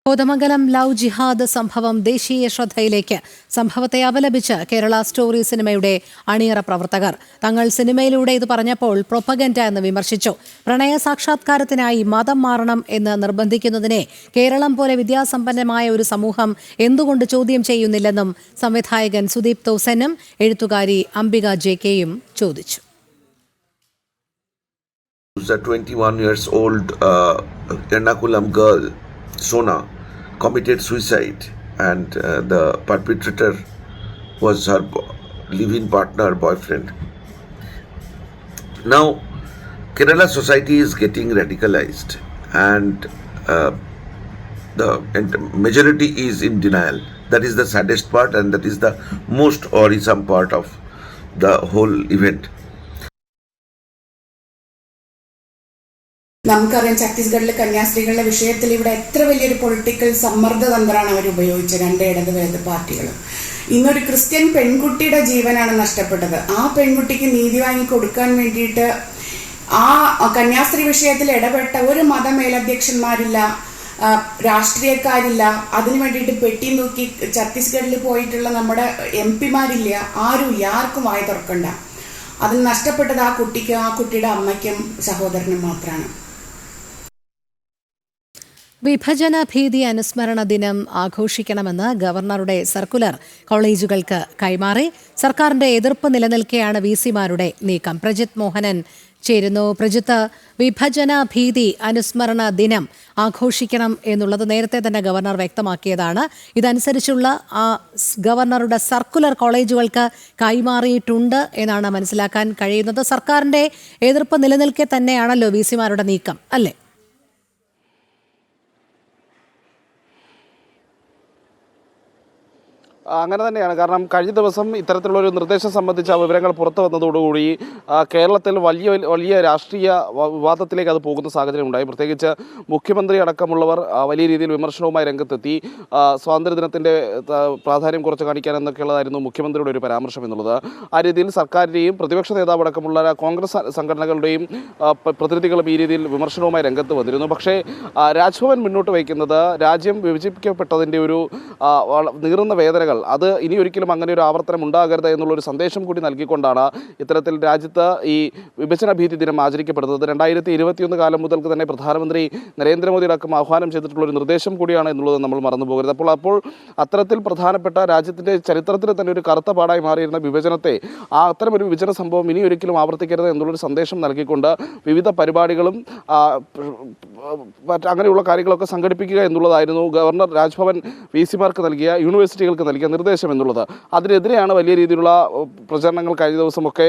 കോതമംഗലം ലവ് ജിഹാദ് സംഭവം ദേശീയ ശ്രദ്ധയിലേക്ക്. സംഭവത്തെ അപലപിച്ച് കേരള സ്റ്റോറി സിനിമയുടെ അണിയറ പ്രവർത്തകർ തങ്ങൾ സിനിമയിലൂടെ ഇത് പറഞ്ഞപ്പോൾ പ്രൊപ്പഗൻഡ എന്ന് വിമർശിച്ചു. പ്രണയ സാക്ഷാത്കാരത്തിനായി മതം മാറണം എന്ന് നിർബന്ധിക്കുന്നതിനെ കേരളം പോലെ വിദ്യാസമ്പന്നമായ ഒരു സമൂഹം എന്തുകൊണ്ട് ചോദ്യം ചെയ്യുന്നില്ലെന്നും സംവിധായകൻ സുദീപ് തോസനും എഴുത്തുകാരി അംബിക JKയും ചോദിച്ചു. A 21 years old Ernakulam girl, Sona, committed suicide, and the perpetrator was her live-in partner, boyfriend. Now, Kerala society is getting radicalized, and the majority is in denial. That is the saddest part, and that is the most worrisome part of the whole event. നമുക്കറിയാം ഛത്തീസ്ഗഡിലെ കന്യാസ്ത്രീകളുടെ വിഷയത്തിൽ ഇവിടെ എത്ര വലിയൊരു political സമ്മർദ്ദ തന്ത്രമാണ് അവർ ഉപയോഗിച്ചത്, രണ്ട് ഇടത് വലത് പാർട്ടികളും. ഇന്നൊരു ക്രിസ്ത്യൻ പെൺകുട്ടിയുടെ ജീവനാണ് നഷ്ടപ്പെട്ടത്. ആ പെൺകുട്ടിക്ക് നീതി വാങ്ങി കൊടുക്കാൻ വേണ്ടിയിട്ട് ആ കന്യാസ്ത്രീ വിഷയത്തിൽ ഇടപെട്ട ഒരു മതമേലധ്യക്ഷന്മാരില്ല, രാഷ്ട്രീയക്കാരില്ല. അതിനു വേണ്ടിയിട്ട് പെട്ടിയും തൂക്കി ഛത്തീസ്ഗഡിൽ പോയിട്ടുള്ള നമ്മുടെ MP-മാരില്ല. ആർക്കും വായ തുറക്കണ്ട. അതിന് നഷ്ടപ്പെട്ടത് ആ കുട്ടിക്കും ആ കുട്ടിയുടെ അമ്മയ്ക്കും സഹോദരനും മാത്രമാണ്. വിഭജന ഭീതി അനുസ്മരണ ദിനം ആഘോഷിക്കണമെന്ന് ഗവർണറുടെ സർക്കുലർ കോളേജുകൾക്ക് കൈമാറി. സർക്കാരിന്റെ എതിർപ്പ് നിലനിൽക്കെയാണ് VC-മാരുടെ നീക്കം. പ്രജിത് മോഹനൻ ചേരുന്നു. പ്രജിത്ത്, വിഭജന ഭീതി അനുസ്മരണ ദിനം ആഘോഷിക്കണം എന്നുള്ളത് നേരത്തെ തന്നെ ഗവർണർ വ്യക്തമാക്കിയതാണ്. ഇതനുസരിച്ചുള്ള ഗവർണറുടെ സർക്കുലർ കോളേജുകൾക്ക് കൈമാറിയിട്ടുണ്ട് എന്നാണ് മനസ്സിലാക്കാൻ കഴിയുന്നത്. സർക്കാരിന്റെ എതിർപ്പ് നിലനിൽക്കെ തന്നെയാണല്ലോ വിസിമാരുടെ നീക്കം, അല്ലേ? അങ്ങനെ തന്നെയാണ്. കാരണം കഴിഞ്ഞ ദിവസം ഇത്തരത്തിലുള്ളൊരു നിർദ്ദേശം സംബന്ധിച്ച വിവരങ്ങൾ പുറത്തു വന്നതോടുകൂടി കേരളത്തിൽ വലിയ രാഷ്ട്രീയ വിവാദത്തിലേക്ക് അത് പോകുന്ന സാഹചര്യം ഉണ്ടായി. പ്രത്യേകിച്ച് മുഖ്യമന്ത്രി അടക്കമുള്ളവർ വലിയ രീതിയിൽ വിമർശനവുമായി രംഗത്തെത്തി. സ്വാതന്ത്ര്യദിനത്തിൻ്റെ പ്രാധാന്യം കുറച്ച് കാണിക്കാൻ എന്നൊക്കെയുള്ളതായിരുന്നു മുഖ്യമന്ത്രിയുടെ ഒരു പരാമർശം എന്നുള്ളത്. ആ രീതിയിൽ സർക്കാരിൻ്റെയും പ്രതിപക്ഷ നേതാവ് അടക്കമുള്ള കോൺഗ്രസ് സംഘടനകളുടെയും പ്രതിനിധികളും ഈ രീതിയിൽ വിമർശനവുമായി രംഗത്ത് വന്നിരുന്നു. പക്ഷേ രാജ്ഭവൻ മുന്നോട്ട് വയ്ക്കുന്നത് രാജ്യം വിഭജിക്കപ്പെട്ടതിൻ്റെ ഒരു നീറുന്ന വേദനകൾ അത് ഇനി ഒരിക്കലും അങ്ങനെ ഒരു ആവർത്തനം ഉണ്ടാകരുത് എന്നുള്ളൊരു സന്ദേശം കൂടി നൽകിക്കൊണ്ടാണ് ഇത്തരത്തിൽ രാജ്യത്ത് ഈ വിഭജന ഭീതി ദിനം ആചരിക്കപ്പെടുന്നത്. 2021 കാലം മുതൽക്ക് തന്നെ പ്രധാനമന്ത്രി നരേന്ദ്രമോദി അടക്കം ആഹ്വാനം ചെയ്തിട്ടുള്ള ഒരു നിർദ്ദേശം കൂടിയാണ് എന്നുള്ളത് നമ്മൾ മറന്നു പോകരുത്. അപ്പോൾ അത്തരത്തിൽ പ്രധാനപ്പെട്ട രാജ്യത്തിൻ്റെ ചരിത്രത്തിൽ തന്നെ ഒരു കറുത്ത പാടായി മാറിയിരുന്ന വിഭജനത്തെ അത്തരമൊരു വിഭജന സംഭവം ഇനി ഒരിക്കലും ആവർത്തിക്കരുത് എന്നുള്ളൊരു സന്ദേശം നൽകിക്കൊണ്ട് വിവിധ പരിപാടികളും അങ്ങനെയുള്ള കാര്യങ്ങളൊക്കെ സംഘടിപ്പിക്കുക എന്നുള്ളതായിരുന്നു ഗവർണർ രാജ്ഭവൻ വിസിമാർക്ക് നൽകിയ യൂണിവേഴ്സിറ്റികൾക്ക് നൽകിയ നിർദ്ദേശം എന്നുള്ളത്. അതിനെതിരെയാണ് വലിയ രീതിയിലുള്ള പ്രചരണങ്ങൾ കഴിഞ്ഞ ദിവസമൊക്കെ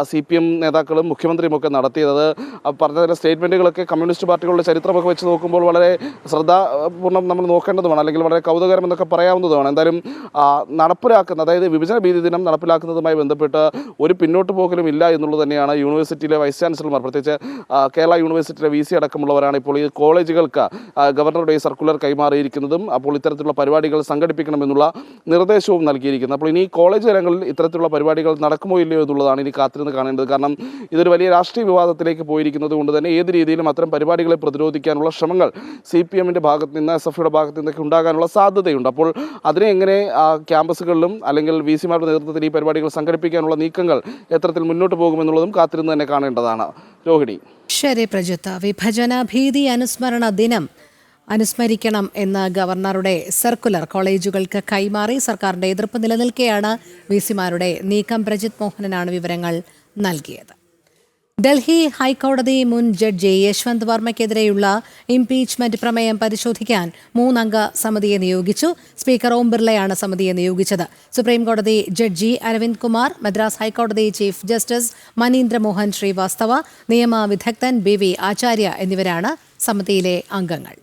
CPM നേതാക്കളും മുഖ്യമന്ത്രിയുമൊക്കെ നടത്തിയത്. പറഞ്ഞ സ്റ്റേറ്റ്മെൻറ്റുകളൊക്കെ കമ്മ്യൂണിസ്റ്റ് പാർട്ടികളുടെ ചരിത്രമൊക്കെ വെച്ച് നോക്കുമ്പോൾ വളരെ ശ്രദ്ധാപൂർണ്ണം നമ്മൾ നോക്കേണ്ടതുമാണ്, അല്ലെങ്കിൽ വളരെ കൗതുകരം എന്നൊക്കെ പറയാവുന്നതുമാണ്. എന്തായാലും നടപ്പിലാക്കുന്ന, അതായത് വിഭജന ഭീതി ദിനം നടപ്പിലാക്കുന്നതുമായി ബന്ധപ്പെട്ട് ഒരു പിന്നോട്ട് പോകലും ഇല്ല എന്നുള്ളത് തന്നെയാണ് യൂണിവേഴ്സിറ്റിയിലെ വൈസ് ചാൻസലർമാർ, പ്രത്യേകിച്ച് കേരള യൂണിവേഴ്സിറ്റിയിലെ VC അടക്കമുള്ളവരാണ് ഇപ്പോൾ ഈ കോളേജുകൾക്ക് ഗവർണറുടെ സർക്കുലർ കൈമാറിയിരിക്കുന്നതും അപ്പോൾ ഇത്തരത്തിലുള്ള പരിപാടികൾ സംഘടിപ്പിക്കണമെന്നുള്ള നിർദ്ദേശവും നൽകിയിരിക്കുന്നത്. അപ്പോൾ ഇനി കോളേജ് തലങ്ങളിൽ ഇത്തരത്തിലുള്ള പരിപാടികൾ നടക്കുമോ ഇല്ലയോ എന്നുള്ളതാണ് ഇനി കാത്തിരുന്ന് കാണേണ്ടത്. കാരണം ഇതൊരു വലിയ രാഷ്ട്രീയ വിവാദത്തിലേക്ക് പോയിരിക്കുന്നത് കൊണ്ട് തന്നെ ഏത് രീതിയിലും അത്തരം പരിപാടികളെ പ്രതിരോധിക്കാനുള്ള ശ്രമങ്ങൾ CPMൻ്റെ ഭാഗത്ത് നിന്ന്, SFയുടെ ഭാഗത്ത് നിന്നൊക്കെ ഉണ്ടാകാനുള്ള സാധ്യതയുണ്ട്. അപ്പോൾ അതിനെ എങ്ങനെ ക്യാമ്പസുകളിലും അല്ലെങ്കിൽ VCമാരുടെ നേതൃത്വത്തിൽ ഈ പരിപാടികൾ സംഘടിപ്പിക്കാനുള്ള നീക്കങ്ങൾ എത്തരത്തിൽ മുന്നോട്ട് പോകുമെന്നുള്ളതും കാത്തിരുന്ന് തന്നെ കാണേണ്ടതാണ്. രോഹിണി. ശരി പ്രജിത്ത്, വിഭജന ഭീതി അനുസ്മരണ ദിനം അനുസ്മരിക്കണം എന്ന ഗവർണറുടെ സർക്കുലർ കോളേജുകൾക്ക് കൈമാറി സർക്കാരിന്റെ എതിർപ്പ് നിലനിൽക്കെയാണ് VCമാരുടെ നീക്കം. പ്രജിത് മോഹനനാണ് വിവരങ്ങൾ നൽകിയത്. ഡൽഹി ഹൈക്കോടതി മുൻ ജഡ്ജി യശ്വന്ത് വർമ്മയ്ക്കെതിരെയുള്ള ഇംപീച്ച്മെന്റ് പ്രമേയം പരിശോധിക്കാൻ 3-അംഗ സമിതിയെ നിയോഗിച്ചു. സ്പീക്കർ ഓം ബിർളയാണ് സമിതിയെ നിയോഗിച്ചത്. സുപ്രീംകോടതി ജഡ്ജി അരവിന്ദ് കുമാർ, മദ്രാസ് ഹൈക്കോടതി ചീഫ് ജസ്റ്റിസ് മനീന്ദ്ര മോഹൻ ശ്രീവാസ്തവ, നിയമ വിദഗ്ധൻ BV ആചാര്യ എന്നിവരാണ് സമിതിയിലെ അംഗങ്ങൾ.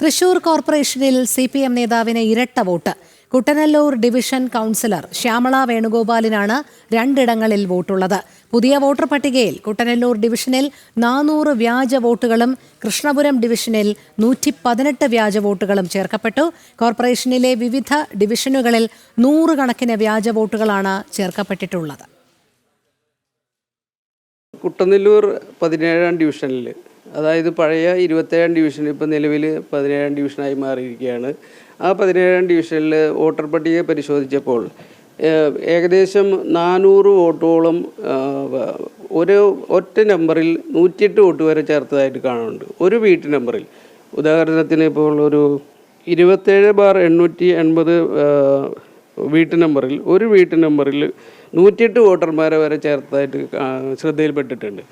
തൃശൂർ കോർപ്പറേഷനിൽ CPM നേതാവിന് ഇരട്ട vote. Kuttanallur division councillor Shyamala വേണുഗോപാലിനാണ് 2 ഇടങ്ങളിൽ വോട്ടുള്ളത്. പുതിയ വോട്ടർ പട്ടികയിൽ കുട്ടനല്ലൂർ ഡിവിഷനിൽ 400 വ്യാജ വോട്ടുകളും കൃഷ്ണപുരം ഡിവിഷനിൽ 118 വ്യാജ വോട്ടുകളും ചേർക്കപ്പെട്ടു. കോർപ്പറേഷനിലെ വിവിധ ഡിവിഷനുകളിൽ 100 കണക്കിന് വ്യാജ വോട്ടുകളാണ് ചേർക്കപ്പെട്ടിട്ടുള്ളത്. കുട്ടനല്ലൂർ 17-ാം ഡിവിഷനിൽ, അതായത് പഴയ 27-ാം ഡിവിഷൻ ഇപ്പോൾ നിലവിൽ 17-ാം ഡിവിഷനായി മാറിയിരിക്കുകയാണ്. ആ 17-ാം ഡിവിഷനിൽ വോട്ടർ പട്ടിക പരിശോധിച്ചപ്പോൾ ഏകദേശം 400 വോട്ടോളം ഒറ്റ നമ്പറിൽ 108 വോട്ട് വരെ ചേർത്തതായിട്ട് കാണുന്നുണ്ട്. ഒരു വീട്ടു നമ്പറിൽ, ഉദാഹരണത്തിന് ഇപ്പോൾ ഒരു 27/880 വീട്ടു നമ്പറിൽ ഒരു വീട്ടു നമ്പറിൽ 108 വോട്ടർമാരെ വരെ ചേർത്തതായിട്ട് ശ്രദ്ധയിൽപ്പെട്ടിട്ടുണ്ട്.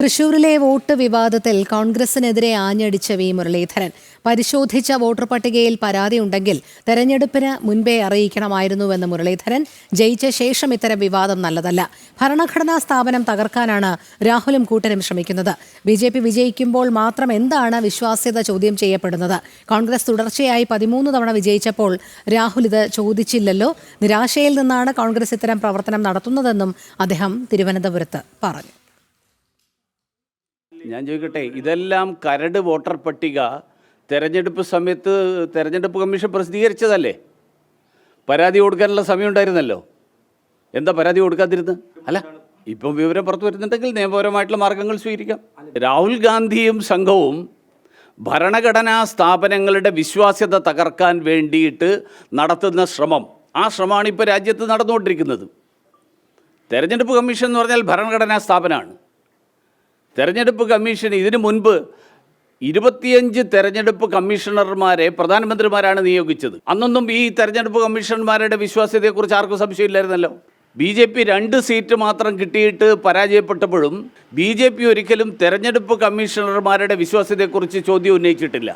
തൃശൂരിലെ വോട്ട് വിവാദത്തിൽ കോൺഗ്രസിനെതിരെ ആഞ്ഞടിച്ച V മുരളീധരൻ, പരിശോധിച്ച വോട്ടർ പട്ടികയിൽ പരാതിയുണ്ടെങ്കിൽ തെരഞ്ഞെടുപ്പിന് മുൻപേ അറിയിക്കണമായിരുന്നുവെന്ന് മുരളീധരൻ. ജയിച്ച ശേഷം ഇത്തരം വിവാദം നല്ലതല്ല. ഭരണഘടനാ സ്ഥാപനം തകർക്കാനാണ് രാഹുലും കൂട്ടരും ശ്രമിക്കുന്നത്. BJP വിജയിക്കുമ്പോൾ മാത്രം എന്താണ് വിശ്വാസ്യത ചോദ്യം ചെയ്യപ്പെടുന്നത്? കോൺഗ്രസ് തുടർച്ചയായി 13 തവണ വിജയിച്ചപ്പോൾ രാഹുൽ ഇത് ചോദിച്ചില്ലല്ലോ. നിരാശയിൽ നിന്നാണ് കോൺഗ്രസ് ഇത്തരം പ്രവർത്തനം നടത്തുന്നതെന്നും അദ്ദേഹം തിരുവനന്തപുരത്ത് പറഞ്ഞു. ഞാൻ ചോദിക്കട്ടെ, ഇതെല്ലാം കരട് വോട്ടർ പട്ടിക തെരഞ്ഞെടുപ്പ് സമയത്ത് തെരഞ്ഞെടുപ്പ് കമ്മീഷൻ പ്രസിദ്ധീകരിച്ചതല്ലേ? പരാതി കൊടുക്കാനുള്ള സമയം ഉണ്ടായിരുന്നല്ലോ. എന്താ പരാതി കൊടുക്കാതിരുന്നത്? അല്ല, ഇപ്പം വിവരം പുറത്തു വരുന്നുണ്ടെങ്കിൽ നിയമപരമായിട്ടുള്ള മാർഗങ്ങൾ സ്വീകരിക്കാം. രാഹുൽ ഗാന്ധിയും സംഘവും ഭരണഘടനാ സ്ഥാപനങ്ങളുടെ വിശ്വാസ്യത തകർക്കാൻ വേണ്ടിയിട്ട് നടത്തുന്ന ശ്രമം, ആ ശ്രമമാണ് ഇപ്പോൾ രാജ്യത്ത് നടന്നുകൊണ്ടിരിക്കുന്നത്. തെരഞ്ഞെടുപ്പ് കമ്മീഷൻ എന്ന് പറഞ്ഞാൽ ഭരണഘടനാ സ്ഥാപനമാണ്. തെരഞ്ഞെടുപ്പ് കമ്മീഷൻ ഇതിനു മുൻപ് 25 തെരഞ്ഞെടുപ്പ് കമ്മീഷണർമാരെ പ്രധാനമന്ത്രിമാരാണ് നിയോഗിച്ചത്. അന്നൊന്നും ഈ തെരഞ്ഞെടുപ്പ് കമ്മീഷണർമാരുടെ വിശ്വാസ്യതയെക്കുറിച്ച് ആർക്കും സംശയമില്ലായിരുന്നല്ലോ. BJP 2 സീറ്റ് മാത്രം കിട്ടിയിട്ട് പരാജയപ്പെട്ടപ്പോഴും BJP ഒരിക്കലും തെരഞ്ഞെടുപ്പ് കമ്മീഷണർമാരുടെ വിശ്വാസ്യതയെക്കുറിച്ച് ചോദ്യം ഉന്നയിച്ചിട്ടില്ല.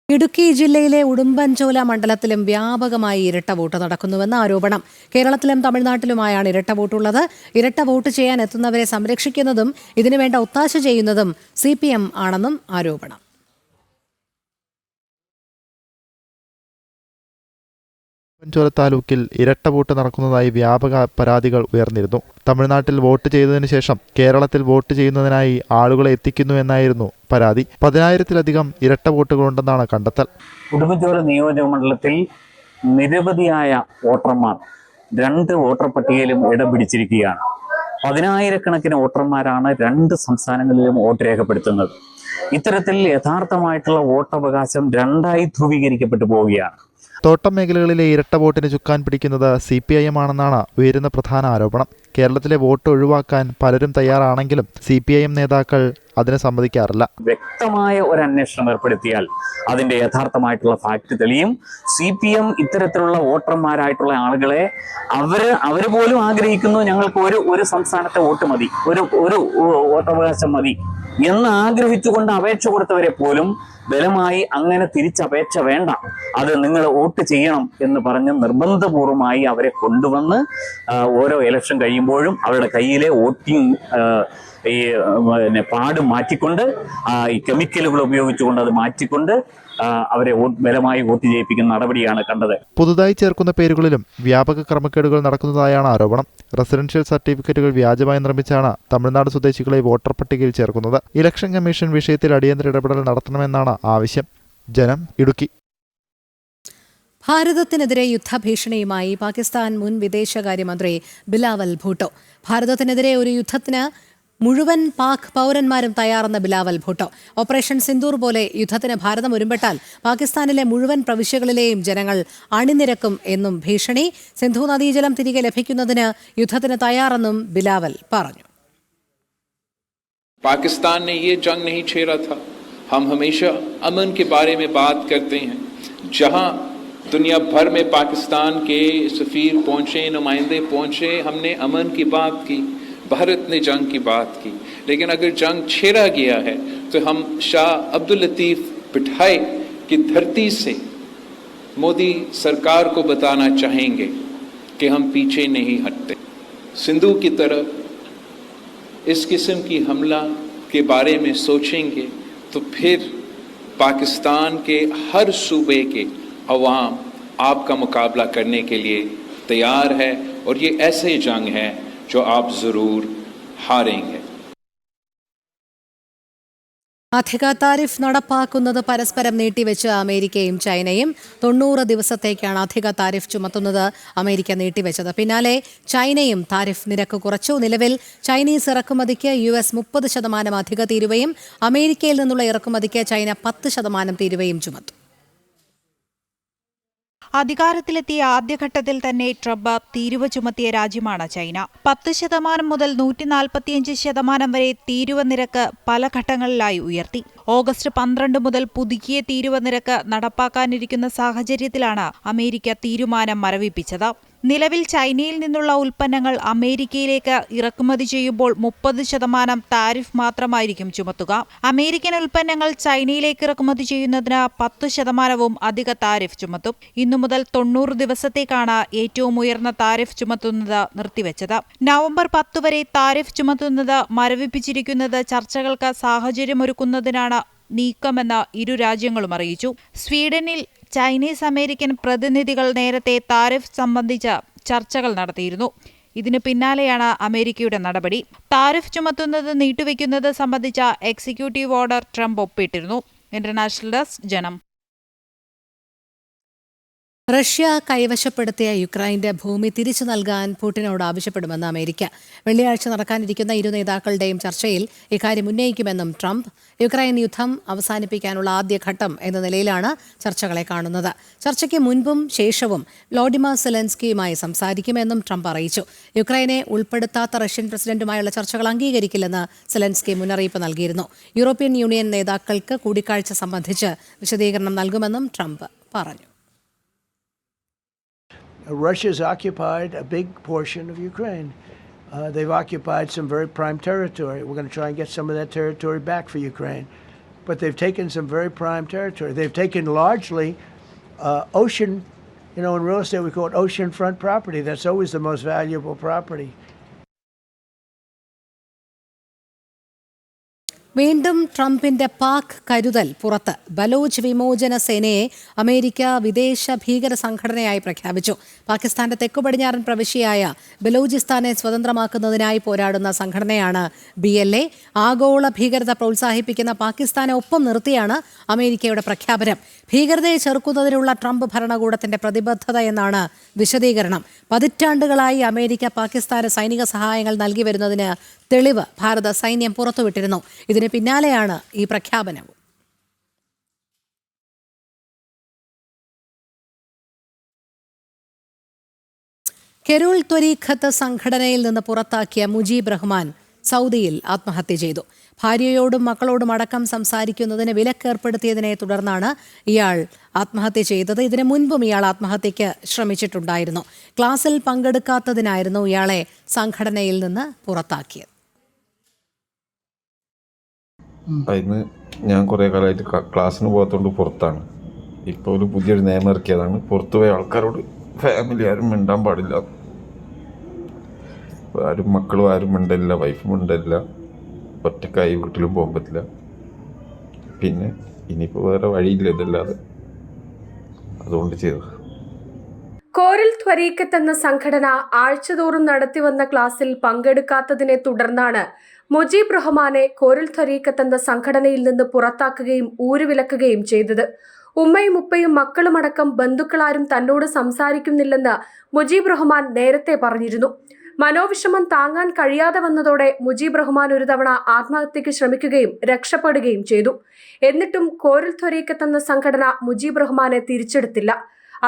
ഇടുക്കി ജില്ലയിലെ ഉടുമ്പൻചോല മണ്ഡലത്തിലും വ്യാപകമായി ഇരട്ട വോട്ട് നടക്കുന്നുവെന്ന ആരോപണം. കേരളത്തിലും തമിഴ്നാട്ടിലുമായാണ് ഇരട്ട വോട്ടുള്ളത്. ഇരട്ട വോട്ട് ചെയ്യാൻ എത്തുന്നവരെ സംരക്ഷിക്കുന്നതും ഇതിനുവേണ്ട ഒത്താശ ചെയ്യുന്നതും CPM ആണെന്നും ആരോപണം. ഉടുമ്പൻചോല താലൂക്കിൽ ഇരട്ട വോട്ട് നടക്കുന്നതായി വ്യാപക പരാതികൾ ഉയർന്നിരുന്നു. തമിഴ്നാട്ടിൽ വോട്ട് ചെയ്തതിനു ശേഷം കേരളത്തിൽ വോട്ട് ചെയ്യുന്നതിനായി ആളുകളെ എത്തിക്കുന്നു എന്നായിരുന്നു പരാതി. 10,000-ലധികം ഇരട്ട വോട്ടുകളുണ്ടെന്നാണ് കണ്ടെത്തൽ. ഉടുമ്പൻചോല നിയോജക മണ്ഡലത്തിൽ നിരവധിയായ വോട്ടർമാർ 2 വോട്ടർ പട്ടികയിലും ഇടം പിടിച്ചിരിക്കുകയാണ്. 10,000-കണക്കിന് വോട്ടർമാരാണ് 2 സംസ്ഥാനങ്ങളിലും വോട്ട് രേഖപ്പെടുത്തുന്നത്. ഇത്തരത്തിൽ യഥാർത്ഥമായിട്ടുള്ള വോട്ടവകാശം 2ആയി ധ്രുവീകരിക്കപ്പെട്ടു പോവുകയാണ്. തോട്ടം മേഖലകളിലെ ഇരട്ട വോട്ടിന് ചുക്കാൻ പിടിക്കുന്നത് CPIM ആണെന്നാണ് ഉയരുന്ന പ്രധാന ആരോപണം. കേരളത്തിലെ വോട്ട് ഒഴിവാക്കാൻ പലരും തയ്യാറാണെങ്കിലും CPIM നേതാക്കൾ അതിന് സമ്മതിക്കാറില്ല. വ്യക്തമായ ഒരു അന്വേഷണം ഏർപ്പെടുത്തിയാൽ അതിന്റെ യഥാർത്ഥമായിട്ടുള്ള ഫാക്ട് തെളിയും. CPM ഇത്തരത്തിലുള്ള വോട്ടർമാരായിട്ടുള്ള ആളുകളെ അവര് പോലും ആഗ്രഹിക്കുന്നു, ഞങ്ങൾക്ക് ഒരു സംസ്ഥാനത്തെ വോട്ട് മതി, ഒരു വോട്ടവകാശം മതി എന്ന് ആഗ്രഹിച്ചുകൊണ്ട് അപേക്ഷ കൊടുത്തവരെ പോലും ബലമായി അങ്ങനെ തിരിച്ചപേക്ഷ വേണ്ട, അത് നിങ്ങൾ വോട്ട് ചെയ്യണം എന്ന് പറഞ്ഞ് നിർബന്ധപൂർവമായി അവരെ കൊണ്ടുവന്ന് ഓരോ ഇലക്ഷൻ കഴിയുമ്പോഴും അവരുടെ കയ്യിലെ വോട്ടിംഗ് പാട് മാറ്റിക്കൊണ്ട് ഈ കെമിക്കലുകൾ ഉപയോഗിച്ചുകൊണ്ട് അത് മാറ്റിക്കൊണ്ട് അവരെ ബലമായി വോട്ട് ചെയ്യിപ്പിക്കുന്ന നടപടിയാണ് കണ്ടത്. പുതുതായി ചേർക്കുന്ന പേരുകളിലും വ്യാപക ക്രമക്കേടുകൾ നടക്കുന്നതായാണ് ആരോപണം. റെസിഡൻഷ്യൽ സർട്ടിഫിക്കറ്റുകൾ വ്യാജമായി നിർമ്മിച്ചാണ് തമിഴ്നാട് സ്വദേശികളെ വോട്ടർ പട്ടികയിൽ ചേർക്കുന്നത്. ഇലക്ഷൻ കമ്മീഷൻ വിഷയത്തിൽ അടിയന്തര ഇടപെടൽ നടത്തണമെന്നാണ് ആവശ്യം. ജനം, ഇടുക്കി. ഭാരതത്തിനെതിരെ യുദ്ധഭീഷണിയുമായി പാകിസ്ഥാൻ മുൻ വിദേശകാര്യമന്ത്രി ബിലാവൽ ഭൂട്ടോ. ഭാരതത്തിനെതിരെ ഒരു യുദ്ധത്തിന് മുഴുവൻ പാക് പൗരന്മാരും തയ്യാറെന്ന ബിലാവൽ ഭൂട്ടോ. ഓപ്പറേഷൻ സിന്ദൂർ പോലെ യുദ്ധത്തിന് ഭാരതം ഒരുമ്പെട്ടാൽ പാകിസ്ഥാനിലെ മുഴുവൻ പ്രവിശ്യകളിലെയും ജനങ്ങൾ അണിനിരക്കും എന്നും ഭീഷണി. സിന്ധു നദീജലം തിരികെ ലഭിക്കുന്നതിന് യുദ്ധത്തിന് തയ്യാറെന്നും ബിലാവൽ പറഞ്ഞു. पाकिस्तान ने ये जंग नहीं छेड़ा था. हम हमेशा अमन के बारे में बात करते हैं. जहां दुनिया भर में पाकिस्तान के सफीर पहुंचे, नुमाइंदे पहुंचे, हमने अमन की बात की, भारत ने जंग की बात की. लेकिन अगर जंग छेड़ा गया है तो हम शाह अब्दुल लतीफ पिठाई की धरती से मोदी सरकार को बताना चाहेंगे कि हम पीछे नहीं हटते. सिंधु की तरफ इस किस्म की हमला के बारे में सोचेंगे तो फिर पाकिस्तान के हर सूबे के अवाम आपका मुकाबला करने के लिए तैयार है और ये ऐसे जंग है जो आप ज़रूर हारेंगे. അധിക താരിഫ് നടപ്പാക്കുന്നത് പരസ്പരം നീട്ടിവെച്ച് അമേരിക്കയും ചൈനയും. 90 ദിവസത്തേക്കാണ് അധിക താരിഫ് ചുമത്തുന്നത് അമേരിക്ക നീട്ടിവെച്ചത്. പിന്നാലെ ചൈനയും താരിഫ് നിരക്ക് കുറച്ചു. നിലവിൽ ചൈനീസ് ഇറക്കുമതിക്ക് US 30% അധിക തീരുവയും അമേരിക്കയിൽ നിന്നുള്ള ഇറക്കുമതിക്ക് ചൈന 10% തീരുവയും ചുമത്തും. അധികാരത്തിലെത്തിയ ആദ്യഘട്ടത്തിൽ തന്നെ ട്രംപ് തീരുവ ചുമത്തിയ രാജ്യമാണ് ചൈന. 10% മുതൽ 145% വരെ തീരുവ നിരക്ക് പല ഘട്ടങ്ങളിലായി ഉയർത്തി. ഓഗസ്റ്റ് 12 മുതൽ പുതുക്കിയ തീരുവ നിരക്ക് നടപ്പാക്കാനിരിക്കുന്ന സാഹചര്യത്തിലാണ് അമേരിക്ക തീരുമാനം മരവിപ്പിച്ചത്. നിലവിൽ ചൈനയിൽ നിന്നുള്ള ഉൽപ്പന്നങ്ങൾ അമേരിക്കയിലേക്ക് ഇറക്കുമതി ചെയ്യുമ്പോൾ 30% താരിഫ് മാത്രമായിരിക്കും ചുമത്തുക. അമേരിക്കൻ ഉൽപ്പന്നങ്ങൾ ചൈനയിലേക്ക് ഇറക്കുമതി ചെയ്യുന്നതിന് 10% അധിക താരിഫ് ചുമത്തും. ഇന്നു മുതൽ 90 ദിവസത്തേക്കാണ് ഏറ്റവും ഉയർന്ന താരിഫ് ചുമത്തുന്നത് നിർത്തിവെച്ചത്. നവംബർ 10 വരെ താരിഫ് ചുമത്തുന്നത് മരവിപ്പിച്ചിരിക്കുന്നത് ചർച്ചകൾക്ക് സാഹചര്യമൊരുക്കുന്നതിനാണ് നീക്കമെന്ന് ഇരു രാജ്യങ്ങളും അറിയിച്ചു. സ്വീഡനിൽ ചൈനീസ് അമേരിക്കൻ പ്രതിനിധികൾ നേരത്തെ താരിഫ് സംബന്ധിച്ച് ചർച്ചകൾ നടത്തിയിരുന്നു. ഇതിനു പിന്നാലെയാണ് അമേരിക്കയുടെ നടപടി. താരിഫ് ചുമത്തുന്നത് നീട്ടിവെക്കുന്നത് സംബന്ധിച്ച എക്സിക്യൂട്ടീവ് ഓർഡർ ട്രംപ് ഒപ്പിട്ടിരുന്നു. International desk, Janam. റഷ്യ കൈവശപ്പെടുത്തിയ യുക്രൈന്റെ ഭൂമി തിരിച്ചു നൽകാൻ പുടിനോട് ആവശ്യപ്പെടുമെന്ന് അമേരിക്ക. വെള്ളിയാഴ്ച നടക്കാനിരിക്കുന്ന ഇരു നേതാക്കളുടെയും ചർച്ചയിൽ ഇക്കാര്യം ഉന്നയിക്കുമെന്നും ട്രംപ്. യുക്രൈൻ യുദ്ധം അവസാനിപ്പിക്കാനുള്ള ആദ്യഘട്ടം എന്ന നിലയിലാണ് ചർച്ചകളെ കാണുന്നത്. ചർച്ചയ്ക്ക് മുൻപും ശേഷവും വ്ളാഡിമിർ സെലൻസ്കിയുമായി സംസാരിക്കുമെന്നും ട്രംപ് അറിയിച്ചു. യുക്രൈനെ ഉൾപ്പെടുത്താത്ത റഷ്യൻ പ്രസിഡന്റുമായുള്ള ചർച്ചകൾ അംഗീകരിക്കില്ലെന്ന് സെലൻസ്കി മുന്നറിയിപ്പ് നൽകിയിരുന്നു. യൂറോപ്യൻ യൂണിയൻ നേതാക്കൾക്ക് കൂടിക്കാഴ്ച സംബന്ധിച്ച് വിശദീകരണം നൽകുമെന്നും ട്രംപ് പറഞ്ഞു. Russia's occupied a big portion of Ukraine. They've occupied some very prime territory. We're going to try and get some of that territory back for Ukraine. But they've taken some very prime territory. They've taken largely ocean, in real estate we call it oceanfront property. That's always the most valuable property. വീണ്ടും ട്രംപിന്റെ പാക് കരുതൽ പുറത്ത്. ബലോച്ച് വിമോചന സേനയെ America വിദേശ ഭീകര സംഘടനയായി പ്രഖ്യാപിച്ചു. പാകിസ്ഥാന്റെ തെക്കുപടിഞ്ഞാറൻ പ്രവിശ്യയായ ബലൂചിസ്ഥാനെ സ്വതന്ത്രമാക്കുന്നതിനായി പോരാടുന്ന സംഘടനയാണ് BLA. ആഗോള ഭീകരത പ്രോത്സാഹിപ്പിക്കുന്ന പാകിസ്ഥാനെ ഒപ്പം നിർത്തിയാണ് അമേരിക്കയുടെ പ്രഖ്യാപനം. ഭീകരതയെ ചെറുക്കുന്നതിനുള്ള ട്രംപ് ഭരണകൂടത്തിന്റെ പ്രതിബദ്ധത എന്നാണ് വിശദീകരണം. പതിറ്റാണ്ടുകളായി അമേരിക്ക പാകിസ്ഥാന് സൈനിക സഹായങ്ങൾ നൽകി വരുന്നതിന് തെളിവ് ഭാരത സൈന്യം പുറത്തുവിട്ടിരുന്നു. ഇതിന് പിന്നാലെയാണ് ഈ പ്രഖ്യാപനവും. കെരൂൾ ത്വരീഖത്ത് സംഘടനയിൽ നിന്ന് പുറത്താക്കിയ മുജീബ് റഹ്മാൻ സൗദിയിൽ ആത്മഹത്യ ചെയ്തു. ഭാര്യയോടും മക്കളോടും അടക്കം സംസാരിക്കുന്നതിന് വിലക്കേർപ്പെടുത്തിയതിനെ തുടർന്നാണ് ഇയാൾ ആത്മഹത്യ ചെയ്തത്. ഇതിനു മുൻപും ഇയാൾ ആത്മഹത്യയ്ക്ക് ശ്രമിച്ചിട്ടുണ്ടായിരുന്നു. ക്ലാസ്സിൽ പങ്കെടുക്കാത്തതിനായിരുന്നു ഇയാളെ സംഘടനയിൽ നിന്ന് പുറത്താക്കിയത്. അതിന് ഞാൻ കുറേ കാലമായിട്ട് ക്ലാസ്സിന് പോകാത്തതുകൊണ്ട് പുറത്താണ്. ഇപ്പോൾ ഒരു പുതിയൊരു നിയമം ഇറക്കിയതാണ്, പുറത്തുപോയ ആൾക്കാരോട് ഫാമിലി ആരും മിണ്ടാൻ പാടില്ല. ആരും മക്കളും ആരും മിണ്ടില്ല, വൈഫും മിണ്ടില്ല, ഒറ്റക്കായി വീട്ടിലും പോകാൻ പറ്റില്ല. പിന്നെ ഇനിയിപ്പോൾ വേറെ വഴിയില്ല ഇതല്ലാതെ, അതുകൊണ്ട് ചെയ്തത്. കോരൽ ത്വരീഖത്ത് എന്ന സംഘടന ആഴ്ചതോറും നടത്തിവന്ന ക്ലാസ്സിൽ പങ്കെടുക്കാത്തതിനെ തുടർന്നാണ് മുജീബ് റഹ്മാനെ കോരൽ ത്വരീഖത്ത് എന്ന സംഘടനയിൽ നിന്ന് പുറത്താക്കുകയും ഊരുവിലക്കുകയും ചെയ്തത്. ഉമ്മയും ഉപ്പയും മക്കളുമടക്കം ബന്ധുക്കളാരും തന്നോട് സംസാരിക്കുന്നില്ലെന്ന് മുജീബ് റഹ്മാൻ നേരത്തെ പറഞ്ഞിരുന്നു. മനോവിഷമം താങ്ങാൻ കഴിയാതെ വന്നതോടെ മുജീബ് റഹ്മാൻ ഒരു തവണ ആത്മഹത്യയ്ക്ക് ശ്രമിക്കുകയും രക്ഷപ്പെടുകയും ചെയ്തു. എന്നിട്ടും കോരൽ ത്വരീഖത്ത് എന്ന സംഘടന മുജീബ് റഹ്മാനെ തിരിച്ചെടുത്തില്ല.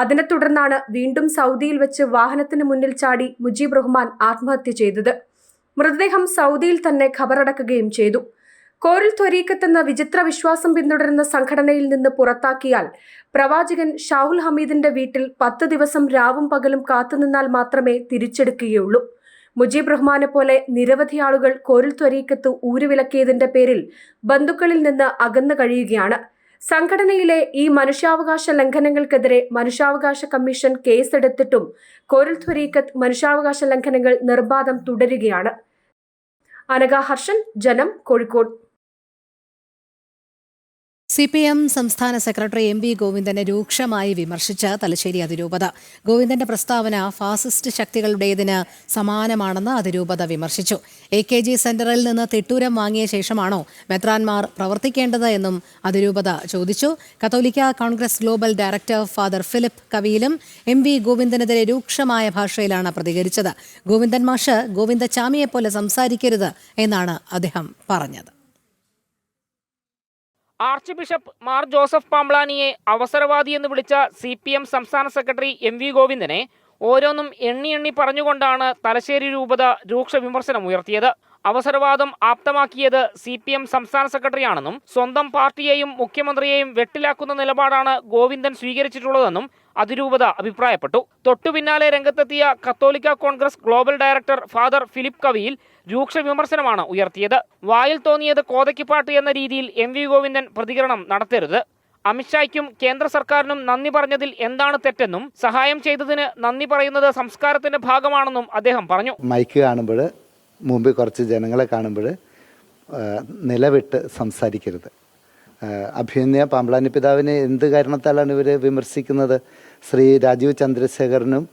അതിനെ തുടർന്നാണ് വീണ്ടും സൗദിയിൽ വെച്ച് വാഹനത്തിന് മുന്നിൽ ചാടി മുജീബ് റഹ്മാൻ ആത്മഹത്യ ചെയ്തത്. മൃതദേഹം സൗദിയിൽ തന്നെ ഖബറടക്കുകയും ചെയ്തു. കോരൽ ത്വരീഖത്ത് എന്ന വിചിത്ര വിശ്വാസം പിന്തുടരുന്ന സംഘടനയിൽ നിന്ന് പുറത്താക്കിയാൽ പ്രവാചകൻ ഷാഹുൽ ഹമീദിന്റെ വീട്ടിൽ 10 ദിവസം രാവും പകലും കാത്തുനിന്നാൽ മാത്രമേ തിരിച്ചെടുക്കുകയുള്ളൂ. മുജീബ് റഹ്മാനെ പോലെ നിരവധി ആളുകൾ കോരൽ ത്വരീഖത്ത് ഊരുവിലക്കിയതിന്റെ പേരിൽ ബന്ധുക്കളിൽ നിന്ന് അകന്നു കഴിയുകയാണ്. സംഘടനയിലെ ഈ മനുഷ്യാവകാശ ലംഘനങ്ങൾക്കെതിരെ മനുഷ്യാവകാശ കമ്മീഷൻ കേസെടുത്തിട്ടും കോരൽ ത്വരീഖത്ത് മനുഷ്യാവകാശ ലംഘനങ്ങൾ നിർബാധം തുടരുകയാണ്. അനഘ ഹർഷൻ, ജനം, കോഴിക്കോട്. CPM സംസ്ഥാന സെക്രട്ടറി MV ഗോവിന്ദനെ രൂക്ഷമായി വിമർശിച്ച് തലശ്ശേരി അതിരൂപത. ഗോവിന്ദന്റെ പ്രസ്താവന ഫാസിസ്റ്റ് ശക്തികളുടേതിന് സമാനമാണെന്ന് അതിരൂപത വിമർശിച്ചു. AKG സെന്ററിൽ നിന്ന് തിട്ടൂരം വാങ്ങിയ ശേഷമാണോ മെത്രാൻമാർ പ്രവർത്തിക്കേണ്ടത് എന്നും അതിരൂപത ചോദിച്ചു. കത്തോലിക്ക Congress global director father Philip കവിയിലും MV ഗോവിന്ദനെതിരെ രൂക്ഷമായ ഭാഷയിലാണ് പ്രതികരിച്ചത്. ഗോവിന്ദൻ മാഷ് ഗോവിന്ദചാമിയെപ്പോലെ സംസാരിക്കരുത് എന്നാണ് അദ്ദേഹം പറഞ്ഞത്. ആർച്ച് ബിഷപ്പ് മാർ ജോസഫ് പാംബ്ലാനിയെ അവസരവാദി എന്ന് വിളിച്ച CPM സംസ്ഥാന സെക്രട്ടറി MV ഗോവിന്ദനെ ഓരോന്നും എണ്ണി പറഞ്ഞുകൊണ്ടാണ് തലശ്ശേരി രൂപത രൂക്ഷ വിമർശനം ഉയർത്തിയത്. അവസരവാദം ആപ്തമാക്കിയത് CPM സംസ്ഥാന സെക്രട്ടറിയാണെന്നും സ്വന്തം പാർട്ടിയെയും മുഖ്യമന്ത്രിയെയും വെട്ടിലാക്കുന്ന നിലപാടാണ് ഗോവിന്ദൻ സ്വീകരിച്ചിട്ടുള്ളതെന്നും അതിരൂപത അഭിപ്രായപ്പെട്ടു. തൊട്ടുപിന്നാലെ രംഗത്തെത്തിയ കത്തോലിക്ക Congress global director father Philip Kaviyil രൂക്ഷ വിമർശനമാണ് ഉയർത്തിയത്. വായിൽ തോന്നിയത് കോതയ്ക്കുപാട്ട് എന്ന രീതിയിൽ MV ഗോവിന്ദൻ പ്രതികരണം നടത്തരുത്. അമിത്ഷായ്ക്കും കേന്ദ്ര സർക്കാരിനും നന്ദി പറഞ്ഞതിൽ എന്താണ് തെറ്റെന്നും സഹായം ചെയ്തതിന് നന്ദി പറയുന്നത് സംസ്കാരത്തിന്റെ ഭാഗമാണെന്നും അദ്ദേഹം പറഞ്ഞു. മൈക്ക് കാണുമ്പോൾ മുമ്പിൽ കുറച്ച് ജനങ്ങളെ കാണുമ്പോൾ നിലവിട്ട് സംസാരിക്കരുത്. അഭിനയ പാംബ്ലാനി പിതാവിനെ എന്ത് കാരണത്താലാണ് ഇവർ വിമർശിക്കുന്നത്? ശ്രീ രാജീവ് ചന്ദ്രശേഖരനും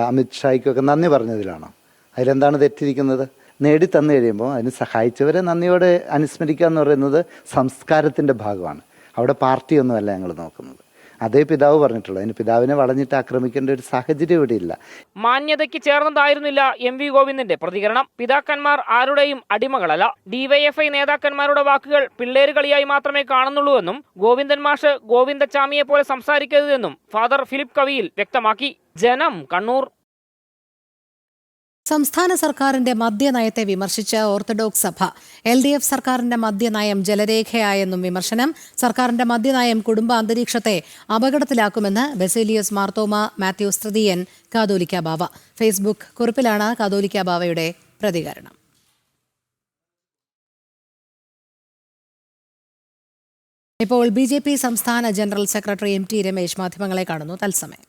അമിത്ഷായ്ക്കൊക്കെ നന്ദി പറഞ്ഞതിലാണോ? അതിലെന്താണ് തെറ്റിരിക്കുന്നത്? നേടിത്തന്നു കഴിയുമ്പോൾ അതിന് സഹായിച്ചവരെ നന്ദിയോടെ അനുസ്മരിക്കുക എന്ന് പറയുന്നത് സംസ്കാരത്തിൻ്റെ ഭാഗമാണ്. അവിടെ പാർട്ടിയൊന്നുമല്ല ഞങ്ങൾ നോക്കുന്നത്. അതേ പിതാവ് പറഞ്ഞിട്ടുള്ളൂ. അതിന് പിതാവിനെ വളഞ്ഞിട്ട് ആക്രമിക്കേണ്ട ഒരു സാഹചര്യം ഇവിടെ ഇല്ല. മാന്യതയ്ക്ക് ചേർന്നതായിരുന്നില്ല MV ഗോവിന്ദന്റെ പ്രതികരണം. പിതാക്കന്മാർ ആരുടെയും അടിമകളല്ല. DYFI നേതാക്കന്മാരുടെ വാക്കുകൾ പിള്ളേര് കളിയായി മാത്രമേ കാണുന്നുള്ളൂവെന്നും ഗോവിന്ദൻ മാഷ് ഗോവിന്ദച്ചാമിയെ പോലെ സംസാരിക്കരുതെന്നും ഫാദർ ഫിലിപ്പ് കവിയിൽ വ്യക്തമാക്കി. ജനം, കണ്ണൂർ. സംസ്ഥാന സർക്കാരിന്റെ മദ്യനയത്തെ വിമർശിച്ച് ഓർത്തഡോക്സ് സഭ. LDF സർക്കാരിന്റെ മദ്യനയം ജലരേഖയായെന്നും വിമർശനം. സർക്കാരിന്റെ മദ്യനയം കുടുംബ അന്തരീക്ഷത്തെ അപകടത്തിലാക്കുമെന്ന് ബസേലിയസ് മാർത്തോമ മാത്യൂസ് തൃതീയൻ കാതോലിക്ക ബാവ. ഫേസ്ബുക്ക് കുറിപ്പിലാണ് കാതോലിക്ക ബാവയുടെ പ്രതികരണം. ഇപ്പോൾ BJP സംസ്ഥാന ജനറൽ സെക്രട്ടറി MT രമേശ് മാധ്യമങ്ങളെ കാണുന്നു. തത്സമയം.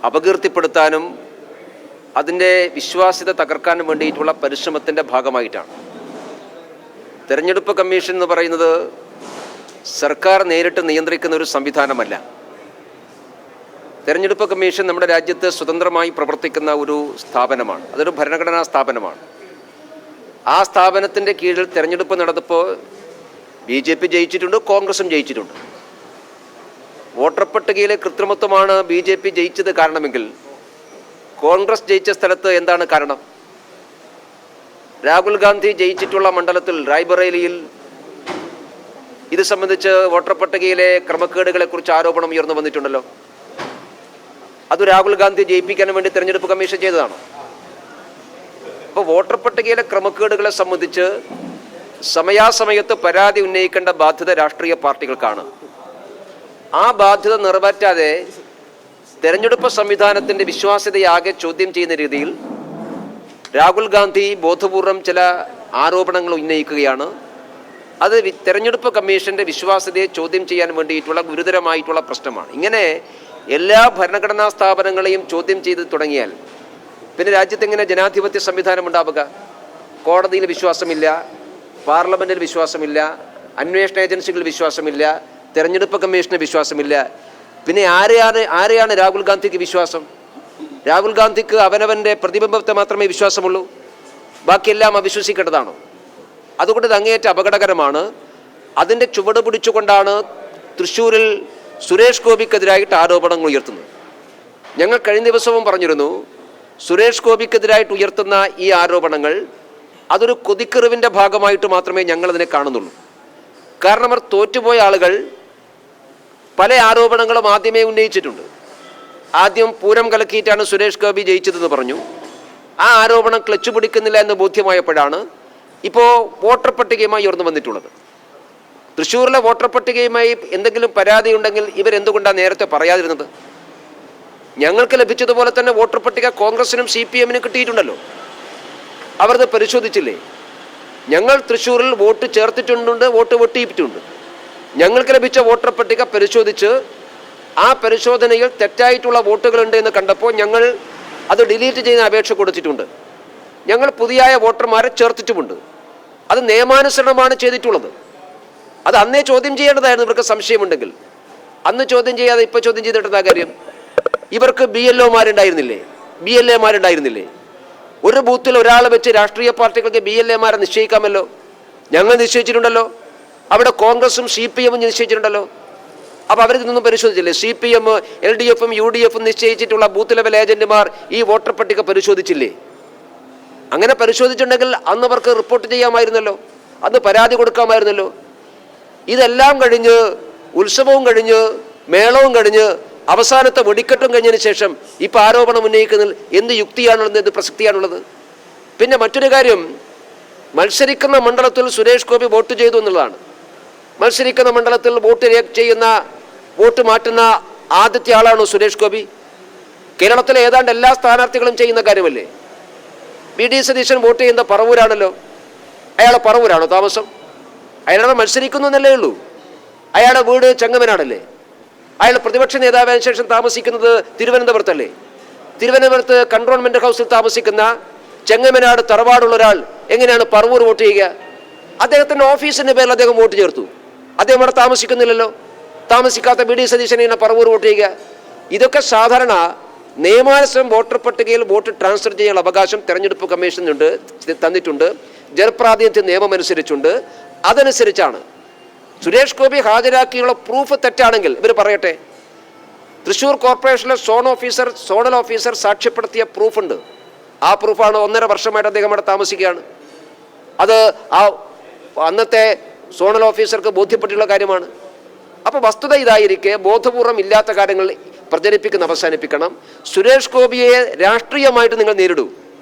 അപകീർത്തിപ്പെടുത്താനും അതിൻ്റെ വിശ്വാസ്യത തകർക്കാനും വേണ്ടിയിട്ടുള്ള പരിശ്രമത്തിൻ്റെ ഭാഗമായിട്ടാണ്. തെരഞ്ഞെടുപ്പ് കമ്മീഷൻ എന്ന് പറയുന്നത് സർക്കാർ നേരിട്ട് നിയന്ത്രിക്കുന്ന ഒരു സംവിധാനമല്ല. തെരഞ്ഞെടുപ്പ് കമ്മീഷൻ നമ്മുടെ രാജ്യത്ത് സ്വതന്ത്രമായി പ്രവർത്തിക്കുന്ന ഒരു സ്ഥാപനമാണ്. അതൊരു ഭരണഘടനാ സ്ഥാപനമാണ്. ആ സ്ഥാപനത്തിൻ്റെ കീഴിൽ തെരഞ്ഞെടുപ്പ് നടന്നപ്പോൾ BJP ജയിച്ചിട്ടുണ്ട്, കോൺഗ്രസും ജയിച്ചിട്ടുണ്ട്. വോട്ടർ പട്ടികയിലെ കൃത്രിമത്വമാണ് BJP ജയിച്ചത് കാരണമെങ്കിൽ കോൺഗ്രസ് ജയിച്ച സ്ഥലത്ത് എന്താണ് കാരണം? രാഹുൽ ഗാന്ധി ജയിച്ചിട്ടുള്ള മണ്ഡലത്തിൽ റായ്ബറേലിയിൽ ഇത് സംബന്ധിച്ച് വോട്ടർ പട്ടികയിലെ ക്രമക്കേടുകളെക്കുറിച്ച് ആരോപണം ഉയർന്നു വന്നിട്ടുണ്ടല്ലോ. അത് രാഹുൽ ഗാന്ധി ജയിപ്പിക്കാൻ വേണ്ടി തെരഞ്ഞെടുപ്പ് കമ്മീഷൻ ചെയ്തതാണ്. അപ്പോൾ വോട്ടർ പട്ടികയിലെ ക്രമക്കേടുകളെ സംബന്ധിച്ച് സമയാസമയത്ത് പരാതി ഉന്നയിക്കേണ്ട ബാധ്യത രാഷ്ട്രീയ പാർട്ടികൾക്കാണ്. ആ ബാധ്യത നിറവേറ്റാതെ തെരഞ്ഞെടുപ്പ് സംവിധാനത്തിൻ്റെ വിശ്വാസ്യതയാകെ ചോദ്യം ചെയ്യുന്ന രീതിയിൽ രാഹുൽ ഗാന്ധി ബോധപൂർവം ചില ആരോപണങ്ങൾ ഉന്നയിക്കുകയാണ്. അത് തെരഞ്ഞെടുപ്പ് കമ്മീഷന്റെ വിശ്വാസ്യതയെ ചോദ്യം ചെയ്യാൻ വേണ്ടിയിട്ടുള്ള ഗുരുതരമായിട്ടുള്ള പ്രശ്നമാണ്. ഇങ്ങനെ എല്ലാ ഭരണഘടനാ സ്ഥാപനങ്ങളെയും ചോദ്യം ചെയ്ത് തുടങ്ങിയാൽ പിന്നെ രാജ്യത്ത് എങ്ങനെ ജനാധിപത്യ സംവിധാനം ഉണ്ടാവുക? കോടതിയിൽ വിശ്വാസമില്ല, പാർലമെന്റിൽ വിശ്വാസമില്ല, അന്വേഷണ ഏജൻസികളിൽ വിശ്വാസമില്ല, തെരഞ്ഞെടുപ്പ് കമ്മീഷന് വിശ്വാസമില്ല. പിന്നെ ആരെയാണ് രാഹുൽ ഗാന്ധിക്ക് വിശ്വാസം? രാഹുൽ ഗാന്ധിക്ക് അവനവൻ്റെ പ്രതിബിംബത്തെ മാത്രമേ വിശ്വാസമുള്ളൂ, ബാക്കിയെല്ലാം അവിശ്വസിക്കേണ്ടതാണോ? അതുകൊണ്ട് ഇത് അങ്ങേയറ്റം അപകടകരമാണ്. അതിൻ്റെ ചുവട് പിടിച്ചുകൊണ്ടാണ് തൃശ്ശൂരിൽ സുരേഷ് ഗോപിക്കെതിരായിട്ട് ആരോപണങ്ങൾ ഉയർത്തുന്നത്. ഞങ്ങൾ കഴിഞ്ഞ ദിവസവും പറഞ്ഞിരുന്നു, സുരേഷ് ഗോപിക്കെതിരായിട്ട് ഉയർത്തുന്ന ഈ ആരോപണങ്ങൾ അതൊരു കൊതിക്കെറിവിൻ്റെ ഭാഗമായിട്ട് മാത്രമേ ഞങ്ങളതിനെ കാണുന്നുള്ളൂ. കാരണം അവർ തോറ്റുപോയ ആളുകൾ പല ആരോപണങ്ങളും ആദ്യമേ ഉന്നയിച്ചിട്ടുണ്ട്. ആദ്യം പൂരം കലക്കിയിട്ടാണ് സുരേഷ് ഗോപി ജയിച്ചതെന്ന് പറഞ്ഞു. ആ ആരോപണം ക്ലച്ച് പിടിക്കുന്നില്ല എന്ന് ബോധ്യമായപ്പോഴാണ് ഇപ്പോൾ വോട്ടർ പട്ടികയുമായി ഉയർന്നു വന്നിട്ടുള്ളത്. തൃശ്ശൂരിലെ വോട്ടർ പട്ടികയുമായി എന്തെങ്കിലും പരാതി ഉണ്ടെങ്കിൽ ഇവരെന്തുകൊണ്ടാണ് നേരത്തെ പറയാതിരുന്നത്? ഞങ്ങൾക്ക് ലഭിച്ചതുപോലെ തന്നെ വോട്ടർ പട്ടിക കോൺഗ്രസിനും CPM-നും കിട്ടിയിട്ടുണ്ടല്ലോ. അവരത് പരിശോധിച്ചില്ലേ? ഞങ്ങൾ തൃശ്ശൂരിൽ വോട്ട് ചേർത്തിട്ടുണ്ട്, വോട്ട് വെട്ടിയിട്ടുണ്ട്. ഞങ്ങൾക്ക് ലഭിച്ച വോട്ടർ പട്ടിക പരിശോധിച്ച് ആ പരിശോധനയിൽ തെറ്റായിട്ടുള്ള വോട്ടുകളുണ്ട് എന്ന് കണ്ടപ്പോൾ ഞങ്ങൾ അത് ഡിലീറ്റ് ചെയ്യുന്ന അപേക്ഷ കൊടുത്തിട്ടുണ്ട്. ഞങ്ങൾ പുതിയ വോട്ടർമാരെ ചേർത്തിട്ടുമുണ്ട്. അത് നിയമാനുസരണമാണ് ചെയ്തിട്ടുള്ളത്. അത് അന്നേ ചോദ്യം ചെയ്യേണ്ടതായിരുന്നു. ഇവർക്ക് സംശയമുണ്ടെങ്കിൽ അന്ന് ചോദ്യം ചെയ്യാതെ ഇപ്പോൾ ചോദ്യം ചെയ്തിട്ടെന്താ കാര്യം? ഇവർക്ക് BLA-മാരുണ്ടായിരുന്നില്ലേ? ഒരു ബൂത്തിൽ ഒരാളെ വെച്ച് രാഷ്ട്രീയ പാർട്ടികൾക്ക് BLA-മാരെ നിശ്ചയിക്കാമല്ലോ. ഞങ്ങൾ നിശ്ചയിച്ചിട്ടുണ്ടല്ലോ. അവിടെ കോൺഗ്രസും CPM-ഉം നിശ്ചയിച്ചിട്ടുണ്ടല്ലോ. അപ്പോൾ അവരിതൊന്നും പരിശോധിച്ചില്ലേ? CPM, LDF-ഉം UDF-ഉം നിശ്ചയിച്ചിട്ടുള്ള ബൂത്ത് ലെവൽ ഏജന്റുമാർ ഈ വോട്ടർ പട്ടിക പരിശോധിച്ചില്ലേ? അങ്ങനെ പരിശോധിച്ചിട്ടുണ്ടെങ്കിൽ അന്ന് അവർക്ക് റിപ്പോർട്ട് ചെയ്യാമായിരുന്നല്ലോ, അന്ന് പരാതി കൊടുക്കാമായിരുന്നല്ലോ. ഇതെല്ലാം കഴിഞ്ഞ്, ഉത്സവവും കഴിഞ്ഞ്, മേളവും കഴിഞ്ഞ്, അവസാനത്തെ വെടിക്കെട്ടും കഴിഞ്ഞതിന് ശേഷം ഇപ്പോൾ ആരോപണം ഉന്നയിക്കുന്നതിൽ എന്ത് യുക്തിയാണുള്ളത്, എന്ത് പ്രസക്തിയാണുള്ളത്? പിന്നെ മറ്റൊരു കാര്യം, മത്സരിക്കുന്ന മണ്ഡലത്തിൽ സുരേഷ് ഗോപി വോട്ട് ചെയ്തു എന്നുള്ളതാണ്. മത്സരിക്കുന്ന മണ്ഡലത്തിൽ വോട്ട് മാറ്റുന്ന ആദ്യത്തെ ആളാണോ സുരേഷ് ഗോപി? കേരളത്തിലെ ഏതാണ്ട് എല്ലാ സ്ഥാനാർത്ഥികളും ചെയ്യുന്ന കാര്യമല്ലേ? BD സതീശൻ വോട്ട് ചെയ്യുന്ന പറവൂരാണല്ലോ. അയാൾ പറവൂരാണോ താമസം? അയാളെ മത്സരിക്കുന്നു എന്നല്ലേ ഉള്ളൂ. അയാളുടെ വീട് ചെങ്ങമനാടല്ലേ? അയാൾ പ്രതിപക്ഷ നേതാവിന് ശേഷം താമസിക്കുന്നത് തിരുവനന്തപുരത്തല്ലേ? തിരുവനന്തപുരത്ത് കൺട്രോൺമെന്റ് ഹൗസിൽ താമസിക്കുന്ന ചെങ്ങമനാട് തറവാടുള്ള ഒരാൾ എങ്ങനെയാണ് പറവൂർ വോട്ട് ചെയ്യുക? അദ്ദേഹത്തിൻ്റെ ഓഫീസിൻ്റെ പേരിൽ അദ്ദേഹം വോട്ട് ചേർത്തു. അദ്ദേഹം അവിടെ താമസിക്കുന്നില്ലല്ലോ. താമസിക്കാത്ത BD സതീശനെ പറവൂർ വോട്ട് ചെയ്യുക? ഇതൊക്കെ സാധാരണ നിയമാനുസൃതം വോട്ടർ പട്ടികയിൽ വോട്ട് ട്രാൻസ്ഫർ ചെയ്യാനുള്ള അവകാശം തെരഞ്ഞെടുപ്പ് കമ്മീഷൻ തന്നിട്ടുണ്ട്. ജനപ്രാതിനിധ്യ നിയമം അനുസരിച്ചുണ്ട്. അതനുസരിച്ചാണ് സുരേഷ് ഗോപി ഹാജരാക്കിയുള്ള പ്രൂഫ് തെറ്റാണെങ്കിൽ ഇവർ പറയട്ടെ. തൃശ്ശൂർ കോർപ്പറേഷനിലെ സോണൽ ഓഫീസർ സാക്ഷ്യപ്പെടുത്തിയ പ്രൂഫുണ്ട്. ആ പ്രൂഫാണ് 1.5 വർഷമായിട്ട് അദ്ദേഹം അവിടെ താമസിക്കുകയാണ്. അത് ആ അന്നത്തെ സോണൽ ഓഫീസർക്ക് ബോധ്യപ്പെട്ടിട്ടുള്ള കാര്യമാണ്. അപ്പോൾ വസ്തുത ഇതായിരിക്കെ ബോധപൂർവം ഇല്ലാത്ത കാര്യങ്ങൾ പ്രചരിപ്പിക്കുന്ന അവസാനിപ്പിക്കണം. സുരേഷ് ഗോപിയെ രാഷ്ട്രീയമായിട്ട് നിങ്ങൾ നേരിടൂ.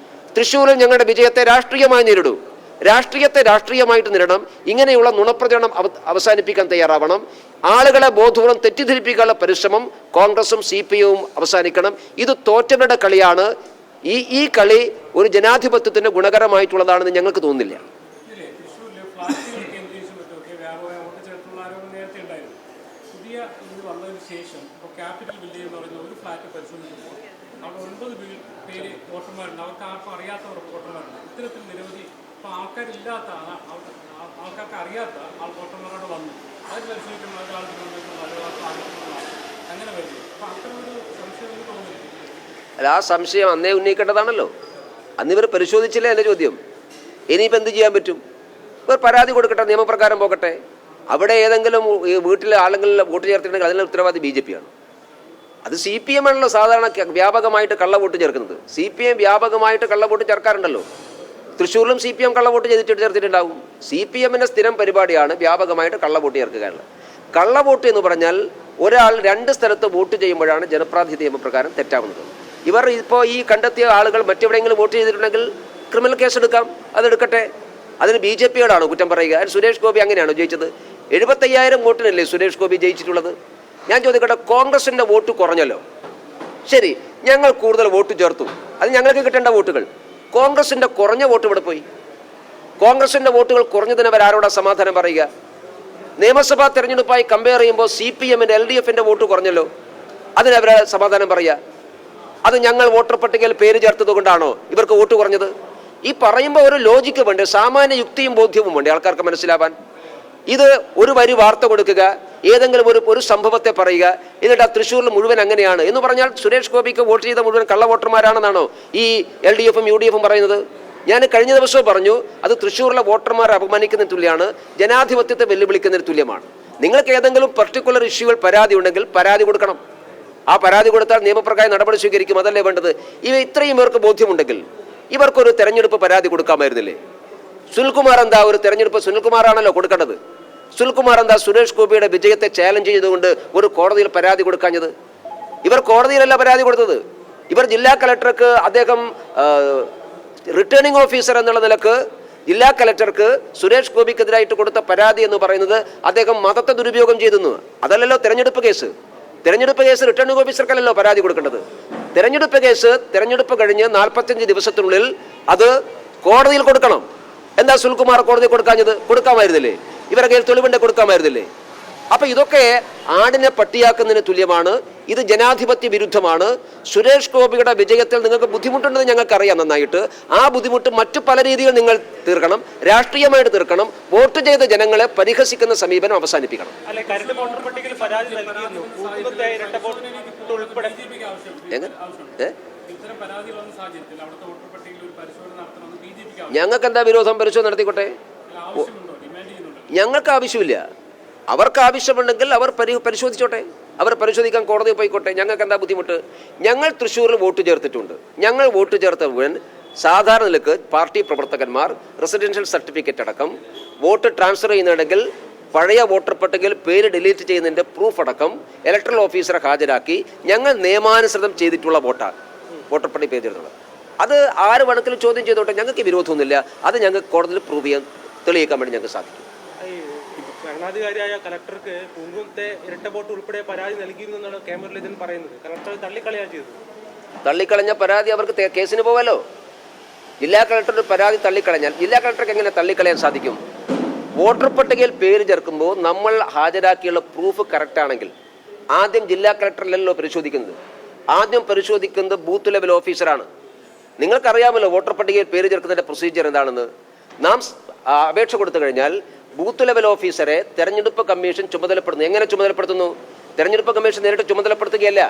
തൃശ്ശൂരിൽ ഞങ്ങളുടെ വിജയത്തെ രാഷ്ട്രീയമായി നേരിടൂ. രാഷ്ട്രീയത്തെ രാഷ്ട്രീയമായിട്ട് നേരിടണം. ഇങ്ങനെയുള്ള നുണപ്രചരണം അവസാനിപ്പിക്കാൻ തയ്യാറാവണം. ആളുകളെ ബോധപൂർവം തെറ്റിദ്ധരിപ്പിക്കാനുള്ള പരിശ്രമം കോൺഗ്രസും CPM അവസാനിക്കണം. ഇത് തോറ്റവരുടെ കളിയാണ്. ഈ കളി ഒരു ജനാധിപത്യത്തിന് ഗുണകരമായിട്ടുള്ളതാണെന്ന് ഞങ്ങൾക്ക് തോന്നുന്നില്ല. അല്ല, ആ സംശയം അന്നേ ഉന്നയിക്കേണ്ടതാണല്ലോ. അന്ന് ഇവർ പരിശോധിച്ചില്ലേ എൻ്റെ ചോദ്യം. ഇനിയിപ്പോൾ എന്ത് ചെയ്യാൻ പറ്റും? ഇവർ പരാതി കൊടുക്കട്ടെ, നിയമപ്രകാരം പോകട്ടെ. അവിടെ ഏതെങ്കിലും വീട്ടിലെ ആളുകൾ വോട്ട് ചേർത്തിട്ടുണ്ടെങ്കിൽ അതിനുള്ള ഉത്തരവാദി BJP ആണ്. അത് CPM ആണല്ലോ സാധാരണ വ്യാപകമായിട്ട് കള്ളവോട്ട് ചേർക്കുന്നത്. CPM വ്യാപകമായിട്ട് കള്ളവോട്ട് ചേർക്കാറുണ്ടല്ലോ. തൃശ്ശൂരിലും CPM കള്ളവോട്ട് ചേർത്തിട്ടുണ്ടാവും. CPMന്റെ സ്ഥിരം പരിപാടിയാണ് വ്യാപകമായിട്ട് കള്ളവോട്ട് ചേർക്കുകയാണ്. കള്ളവോട്ട് എന്ന് പറഞ്ഞാൽ ഒരാൾ 2 സ്ഥലത്ത് വോട്ട് ചെയ്യുമ്പോഴാണ് ജനപ്രാതിനിധ്യ നിയമപ്രകാരം തെറ്റാവുന്നത്. ഇവർ ഇപ്പോൾ ഈ കണ്ടെത്തിയ ആളുകൾ മറ്റെവിടെയെങ്കിലും വോട്ട് ചെയ്തിട്ടുണ്ടെങ്കിൽ ക്രിമിനൽ കേസ് എടുക്കാം. അതെടുക്കട്ടെ. അതിന് BJPയോടാണോ കുറ്റം പറയുക? അതിന് സുരേഷ് ഗോപി അങ്ങനെയാണോ ജയിച്ചത്? 75,000 വോട്ടിനല്ലേ സുരേഷ് ഗോപി ജയിച്ചിട്ടുള്ളത്? ഞാൻ ചോദിക്കട്ടെ, കോൺഗ്രസിൻ്റെ വോട്ട് കുറഞ്ഞല്ലോ, ശരി, ഞങ്ങൾ കൂടുതൽ വോട്ട് ചേർത്തു, അത് ഞങ്ങൾക്ക് കിട്ടേണ്ട വോട്ടുകൾ. കോൺഗ്രസിൻ്റെ കുറഞ്ഞ വോട്ട് ഇവിടെ പോയി. കോൺഗ്രസിൻ്റെ വോട്ടുകൾ കുറഞ്ഞതിന് അവരാരോടാ സമാധാനം പറയുക? നിയമസഭാ തെരഞ്ഞെടുപ്പായി കമ്പയർ ചെയ്യുമ്പോൾ CPMന്റെ LDFന്റെ വോട്ട് കുറഞ്ഞല്ലോ, അതിനവരെ സമാധാനം പറയുക? അത് ഞങ്ങൾ വോട്ടർ പട്ടികയിൽ പേര് ചേർത്തത് കൊണ്ടാണോ ഇവർക്ക് വോട്ട് കുറഞ്ഞത്? ഈ പറയുമ്പോൾ ഒരു ലോജിക്ക് വേണ്ടേ, സാമാന്യ യുക്തിയും ബോധ്യവും വേണ്ടേ ആൾക്കാർക്ക് മനസ്സിലാവാൻ? ഇത് ഒരു വരി വാർത്ത കൊടുക്കുക, ഏതെങ്കിലും ഒരു സംഭവത്തെ പറയുക, എന്നിട്ട് ആ തൃശ്ശൂരിൽ മുഴുവൻ അങ്ങനെയാണ് എന്ന് പറഞ്ഞാൽ സുരേഷ് ഗോപിക്ക് വോട്ട് ചെയ്ത മുഴുവൻ കള്ള വോട്ടർമാരാണെന്നാണോ ഈ LDFും UDFും പറയുന്നത്? ഞാൻ കഴിഞ്ഞ ദിവസവും പറഞ്ഞു, അത് തൃശ്ശൂരിലെ വോട്ടർമാരെ അപമാനിക്കുന്നതിന് തുല്യമാണ്, ജനാധിപത്യത്തെ വെല്ലുവിളിക്കുന്നതിന് തുല്യമാണ്. നിങ്ങൾക്ക് ഏതെങ്കിലും പർട്ടിക്കുലർ ഇഷ്യൂകൾ പരാതി ഉണ്ടെങ്കിൽ പരാതി കൊടുക്കണം. ആ പരാതി കൊടുത്താൽ നിയമപ്രകാരം നടപടി സ്വീകരിക്കും. അതല്ലേ വേണ്ടത്? ഇത്രയും പേർക്ക് ബോധ്യമുണ്ടെങ്കിൽ ഇവർക്കൊരു തെരഞ്ഞെടുപ്പ് പരാതി കൊടുക്കാമായിരുന്നില്ലേ? സുനിൽകുമാർ എന്താ ഒരു തെരഞ്ഞെടുപ്പ്? സുനിൽകുമാറാണല്ലോ കൊടുക്കേണ്ടത്. സുനിൽകുമാർ എന്താ സുരേഷ് ഗോപിയുടെ വിജയത്തെ ചാലഞ്ച് ചെയ്തുകൊണ്ട് ഒരു കോടതിയിൽ പരാതി കൊടുക്കാഞ്ഞത്? ഇവർ കോടതിയിലല്ല പരാതി കൊടുത്തത്. ഇവർ ജില്ലാ കളക്ടർക്ക്, അദ്ദേഹം റിട്ടേണിംഗ് ഓഫീസർ എന്നുള്ള നിലക്ക് ജില്ലാ കളക്ടർക്ക് സുരേഷ് ഗോപിക്കെതിരായിട്ട് കൊടുത്ത പരാതി എന്ന് പറയുന്നത് അദ്ദേഹം മതത്തെ ദുരുപയോഗം ചെയ്തെന്ന്. അതല്ലല്ലോ തെരഞ്ഞെടുപ്പ് കേസ്. തെരഞ്ഞെടുപ്പ് കേസ് റിട്ടേണിംഗ് ഓഫീസർക്കല്ലല്ലോ പരാതി കൊടുക്കേണ്ടത്. തെരഞ്ഞെടുപ്പ് കേസ് തെരഞ്ഞെടുപ്പ് കഴിഞ്ഞ് 45 ദിവസത്തിനുള്ളിൽ അത് കോടതിയിൽ കൊടുക്കണം. എന്താ സുനിൽകുമാർ കോടതിയിൽ കൊടുക്കാഞ്ഞത്? കൊടുക്കാമായിരുന്നില്ലേ? ഇവരുടെ കയ്യിൽ തെളിവുണ്ടെ കൊടുക്കാമായിരുന്നില്ലേ? അപ്പൊ ഇതൊക്കെ ആടിനെ പട്ടിയാക്കുന്നതിന് തുല്യമാണ്. ഇത് ജനാധിപത്യ വിരുദ്ധമാണ്. സുരേഷ് ഗോപിയുടെ വിജയത്തിൽ നിങ്ങൾക്ക് ബുദ്ധിമുട്ടുണ്ടെന്ന് ഞങ്ങൾക്കറിയാം നന്നായിട്ട്. ആ ബുദ്ധിമുട്ട് മറ്റു പല രീതിയിൽ നിങ്ങൾ തീർക്കണം, രാഷ്ട്രീയമായിട്ട് തീർക്കണം. വോട്ട് ചെയ്ത ജനങ്ങളെ പരിഹസിക്കുന്ന സമീപനം അവസാനിപ്പിക്കണം. ഞങ്ങൾക്ക് എന്താ വിരോധം? പരിശോധന നടത്തിക്കോട്ടെ. ഞങ്ങൾക്ക് ആവശ്യമില്ല. അവർക്ക് ആവശ്യമുണ്ടെങ്കിൽ അവർ പരിശോധിച്ചോട്ടെ. അവർ പരിശോധിക്കാൻ കോടതിയിൽ പോയിക്കോട്ടെ. ഞങ്ങൾക്ക് എന്താ ബുദ്ധിമുട്ട്? ഞങ്ങൾ തൃശ്ശൂരിൽ വോട്ട് ചേർത്തിട്ടുണ്ട്. ഞങ്ങൾ വോട്ട് ചേർത്ത മുഴുവൻ സാധാരണ നിലക്ക് പാർട്ടി പ്രവർത്തകന്മാർ റെസിഡൻഷ്യൽ സർട്ടിഫിക്കറ്റ് അടക്കം വോട്ട് ട്രാൻസ്ഫർ ചെയ്യുന്നുണ്ടെങ്കിൽ പഴയ വോട്ടർ പട്ടികയിൽ പേര് ഡിലീറ്റ് ചെയ്യുന്നതിൻ്റെ പ്രൂഫ് അടക്കം ഇലക്ട്രൽ ഓഫീസറെ ഹാജരാക്കി ഞങ്ങൾ നിയമാനുസൃതം ചെയ്തിട്ടുള്ള വോട്ടർ പട്ടിക പേര് ചേർത്തുള്ളത്. അത് ആര് വേണമെങ്കിലും ചോദ്യം ചെയ്തോട്ടെ. ഞങ്ങൾക്ക് വിരോധമൊന്നുമില്ല. അത് ഞങ്ങൾക്ക് കോടതിയിൽ പ്രൂവ് ചെയ്യാൻ, തെളിയിക്കാൻ വേണ്ടി ഞങ്ങൾക്ക് സാധിക്കും. ഭരണാധികാരിയായ കലക്ടർക്ക് മുമ്പത്തെ ഇരട്ട വോട്ട് ഉൾപ്പെടെ പരാതി നൽകിയിരുന്നെന്നാണ് കേന്ദ്രത്തിൽ പറയുന്നത്. കലക്ടർ തള്ളിക്കളയാണ് ചെയ്തത്. തള്ളിക്കളഞ്ഞ പരാതി അവർക്ക് കേസിന് പോവാലോ. ജില്ലാ കളക്ടറുടെ പരാതി തള്ളിക്കളഞ്ഞാൽ ജില്ലാ കളക്ടർക്ക് എങ്ങനെ തള്ളിക്കളയാൻ സാധിക്കും? വോട്ടർ പട്ടികയിൽ പേര് ചേർക്കുമ്പോൾ നമ്മൾ ഹാജരാക്കിയുള്ള പ്രൂഫ് കറക്റ്റ് ആണെങ്കിൽ ആദ്യം ജില്ലാ കളക്ടറിലല്ലോ പരിശോധിക്കുന്നത്. ആദ്യം പരിശോധിക്കുന്നത് ബൂത്ത് ലെവൽ ഓഫീസറാണ്. നിങ്ങൾക്കറിയാമല്ലോ വോട്ടർ പട്ടികയിൽ പേര് ചേർക്കുന്നതിൻ്റെ പ്രൊസീജിയർ എന്താണെന്ന്. നാം അപേക്ഷ കൊടുത്തു കഴിഞ്ഞാൽ ബൂത്ത് ലെവൽ ഓഫീസറെ തെരഞ്ഞെടുപ്പ് കമ്മീഷൻ ചുമതലപ്പെടുന്നു. എങ്ങനെ ചുമതലപ്പെടുത്തുന്നു? തെരഞ്ഞെടുപ്പ് കമ്മീഷൻ നേരിട്ട് ചുമതലപ്പെടുത്തുകയല്ല,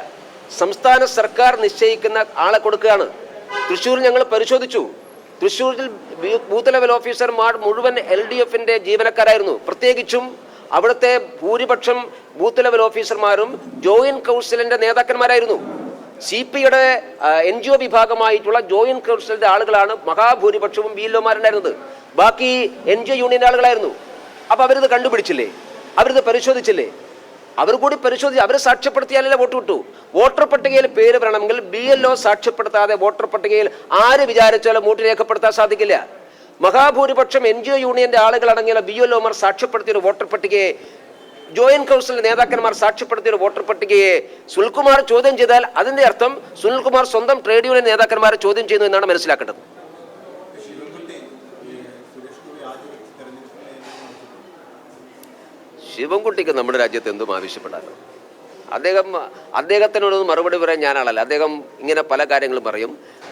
സംസ്ഥാന സർക്കാർ നിശ്ചയിക്കുന്ന ആളെ കൊടുക്കുകയാണ്. തൃശ്ശൂരിൽ ഞങ്ങൾ പരിശോധിച്ചു. തൃശ്ശൂരിൽ ബൂത്ത് ലെവൽ ഓഫീസർമാർ മുഴുവൻ LDFന്റെ ജീവനക്കാരായിരുന്നു. പ്രത്യേകിച്ചും അവിടുത്തെ ഭൂരിപക്ഷം ബൂത്ത് ലെവൽ ഓഫീസർമാരും ജോയിന്റ് കൗൺസിലിന്റെ നേതാക്കന്മാരായിരുന്നു. CPയുടെ NGO വിഭാഗമായിട്ടുള്ള ജോയിന്റ് കൗൺസിലിന്റെ ആളുകളാണ് മഹാഭൂരിപക്ഷവും BLOമാരുണ്ടായിരുന്നത്. ബാക്കി NGO യൂണിയന്റെ ആളുകളായിരുന്നു. അപ്പൊ അവരിത് കണ്ടുപിടിച്ചില്ലേ? അവരിത് പരിശോധിച്ചില്ലേ? അവർ കൂടി പരിശോധിച്ച് അവർ സാക്ഷ്യപ്പെടുത്തിയാലല്ലേ വോട്ട് കിട്ടൂ. വോട്ടർ പട്ടികയിൽ പേര് വരണമെങ്കിൽ BLO സാക്ഷ്യപ്പെടുത്താതെ വോട്ടർ പട്ടികയിൽ ആര് വിചാരിച്ചാലും വോട്ട് രേഖപ്പെടുത്താൻ സാധിക്കില്ല. മഹാഭൂരിപക്ഷം NGO യൂണിയന്റെ ആളുകളടങ്ങിയ BLOമാർ സാക്ഷ്യപ്പെടുത്തിയ വോട്ടർ പട്ടികയെ, ജോയിന്റ് കൗൺസിൽ നേതാക്കന്മാർ സാക്ഷ്യപ്പെടുത്തിയ വോട്ടർ പട്ടികയെ സുനിൽകുമാർ ചോദ്യം ചെയ്താൽ അതിന്റെ അർത്ഥം സുനിൽകുമാർ സ്വന്തം ട്രേഡ് യൂണിയൻ നേതാക്കന്മാരെ ചോദ്യം ചെയ്യുന്നു എന്നാണ് മനസ്സിലാക്കേണ്ടത്. ശിവൻകുട്ടിക്ക് നമ്മുടെ രാജ്യത്ത് എന്തും ആവശ്യപ്പെടാലോ. അദ്ദേഹത്തിനോടൊന്നും മറുപടി പറയാൻ ഞാനാളല്ല. അദ്ദേഹം ഇങ്ങനെ പല കാര്യങ്ങളും പറയും.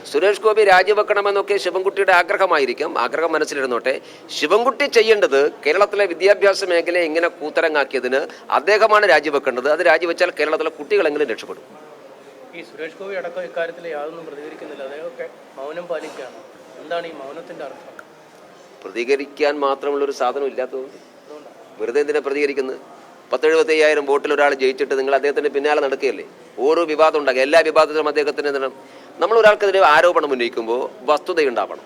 സുരേഷ് ഗോപി രാജിവെക്കണമെന്നൊക്കെ ശിവൻകുട്ടിയുടെ ആഗ്രഹമായിരിക്കാം. ആഗ്രഹം മനസ്സിലിരുന്നോട്ടെ. ശിവൻകുട്ടി ചെയ്യേണ്ടത് കേരളത്തിലെ വിദ്യാഭ്യാസ മേഖലയെ ഇങ്ങനെ കൂത്തരങ്ങാക്കിയതിന് അദ്ദേഹമാണ് രാജിവെക്കേണ്ടത്. അത് രാജിവെച്ചാൽ കേരളത്തിലെ കുട്ടികളെങ്കിലും രക്ഷപ്പെടും. ഈ സുരേഷ് ഗോപി അടക്കം ഇക്കാര്യത്തിൽ യാതൊന്നും പ്രതികരിക്കുന്നില്ല. അദ്ദേഹമൊക്കെ മൗനം പാലിക്കുകയാണ്. എന്താണ് ഈ മൗനത്തിന്റെ അർത്ഥം? പ്രതികരിക്കാൻ മാത്രമുള്ളൊരു സാധനം ഇല്ലാത്തതുകൊണ്ട് വെറുതെ എന്തിനാ പ്രതികരിക്കുന്നത്? 10,75,000 വോട്ടിൽ ഒരാൾ ജയിച്ചിട്ട് നിങ്ങൾ അദ്ദേഹത്തിന്റെ പിന്നാലെ നടക്കുകയല്ലേ? ഓരോ വിവാദം ഉണ്ടാകുക, എല്ലാ വിവാദത്തിലും അദ്ദേഹത്തിന് എന്താണ്? നമ്മൾ ഒരാൾക്കെതിരെ ആരോപണം ഉന്നയിക്കുമ്പോൾ വസ്തുതയുണ്ടാവണം.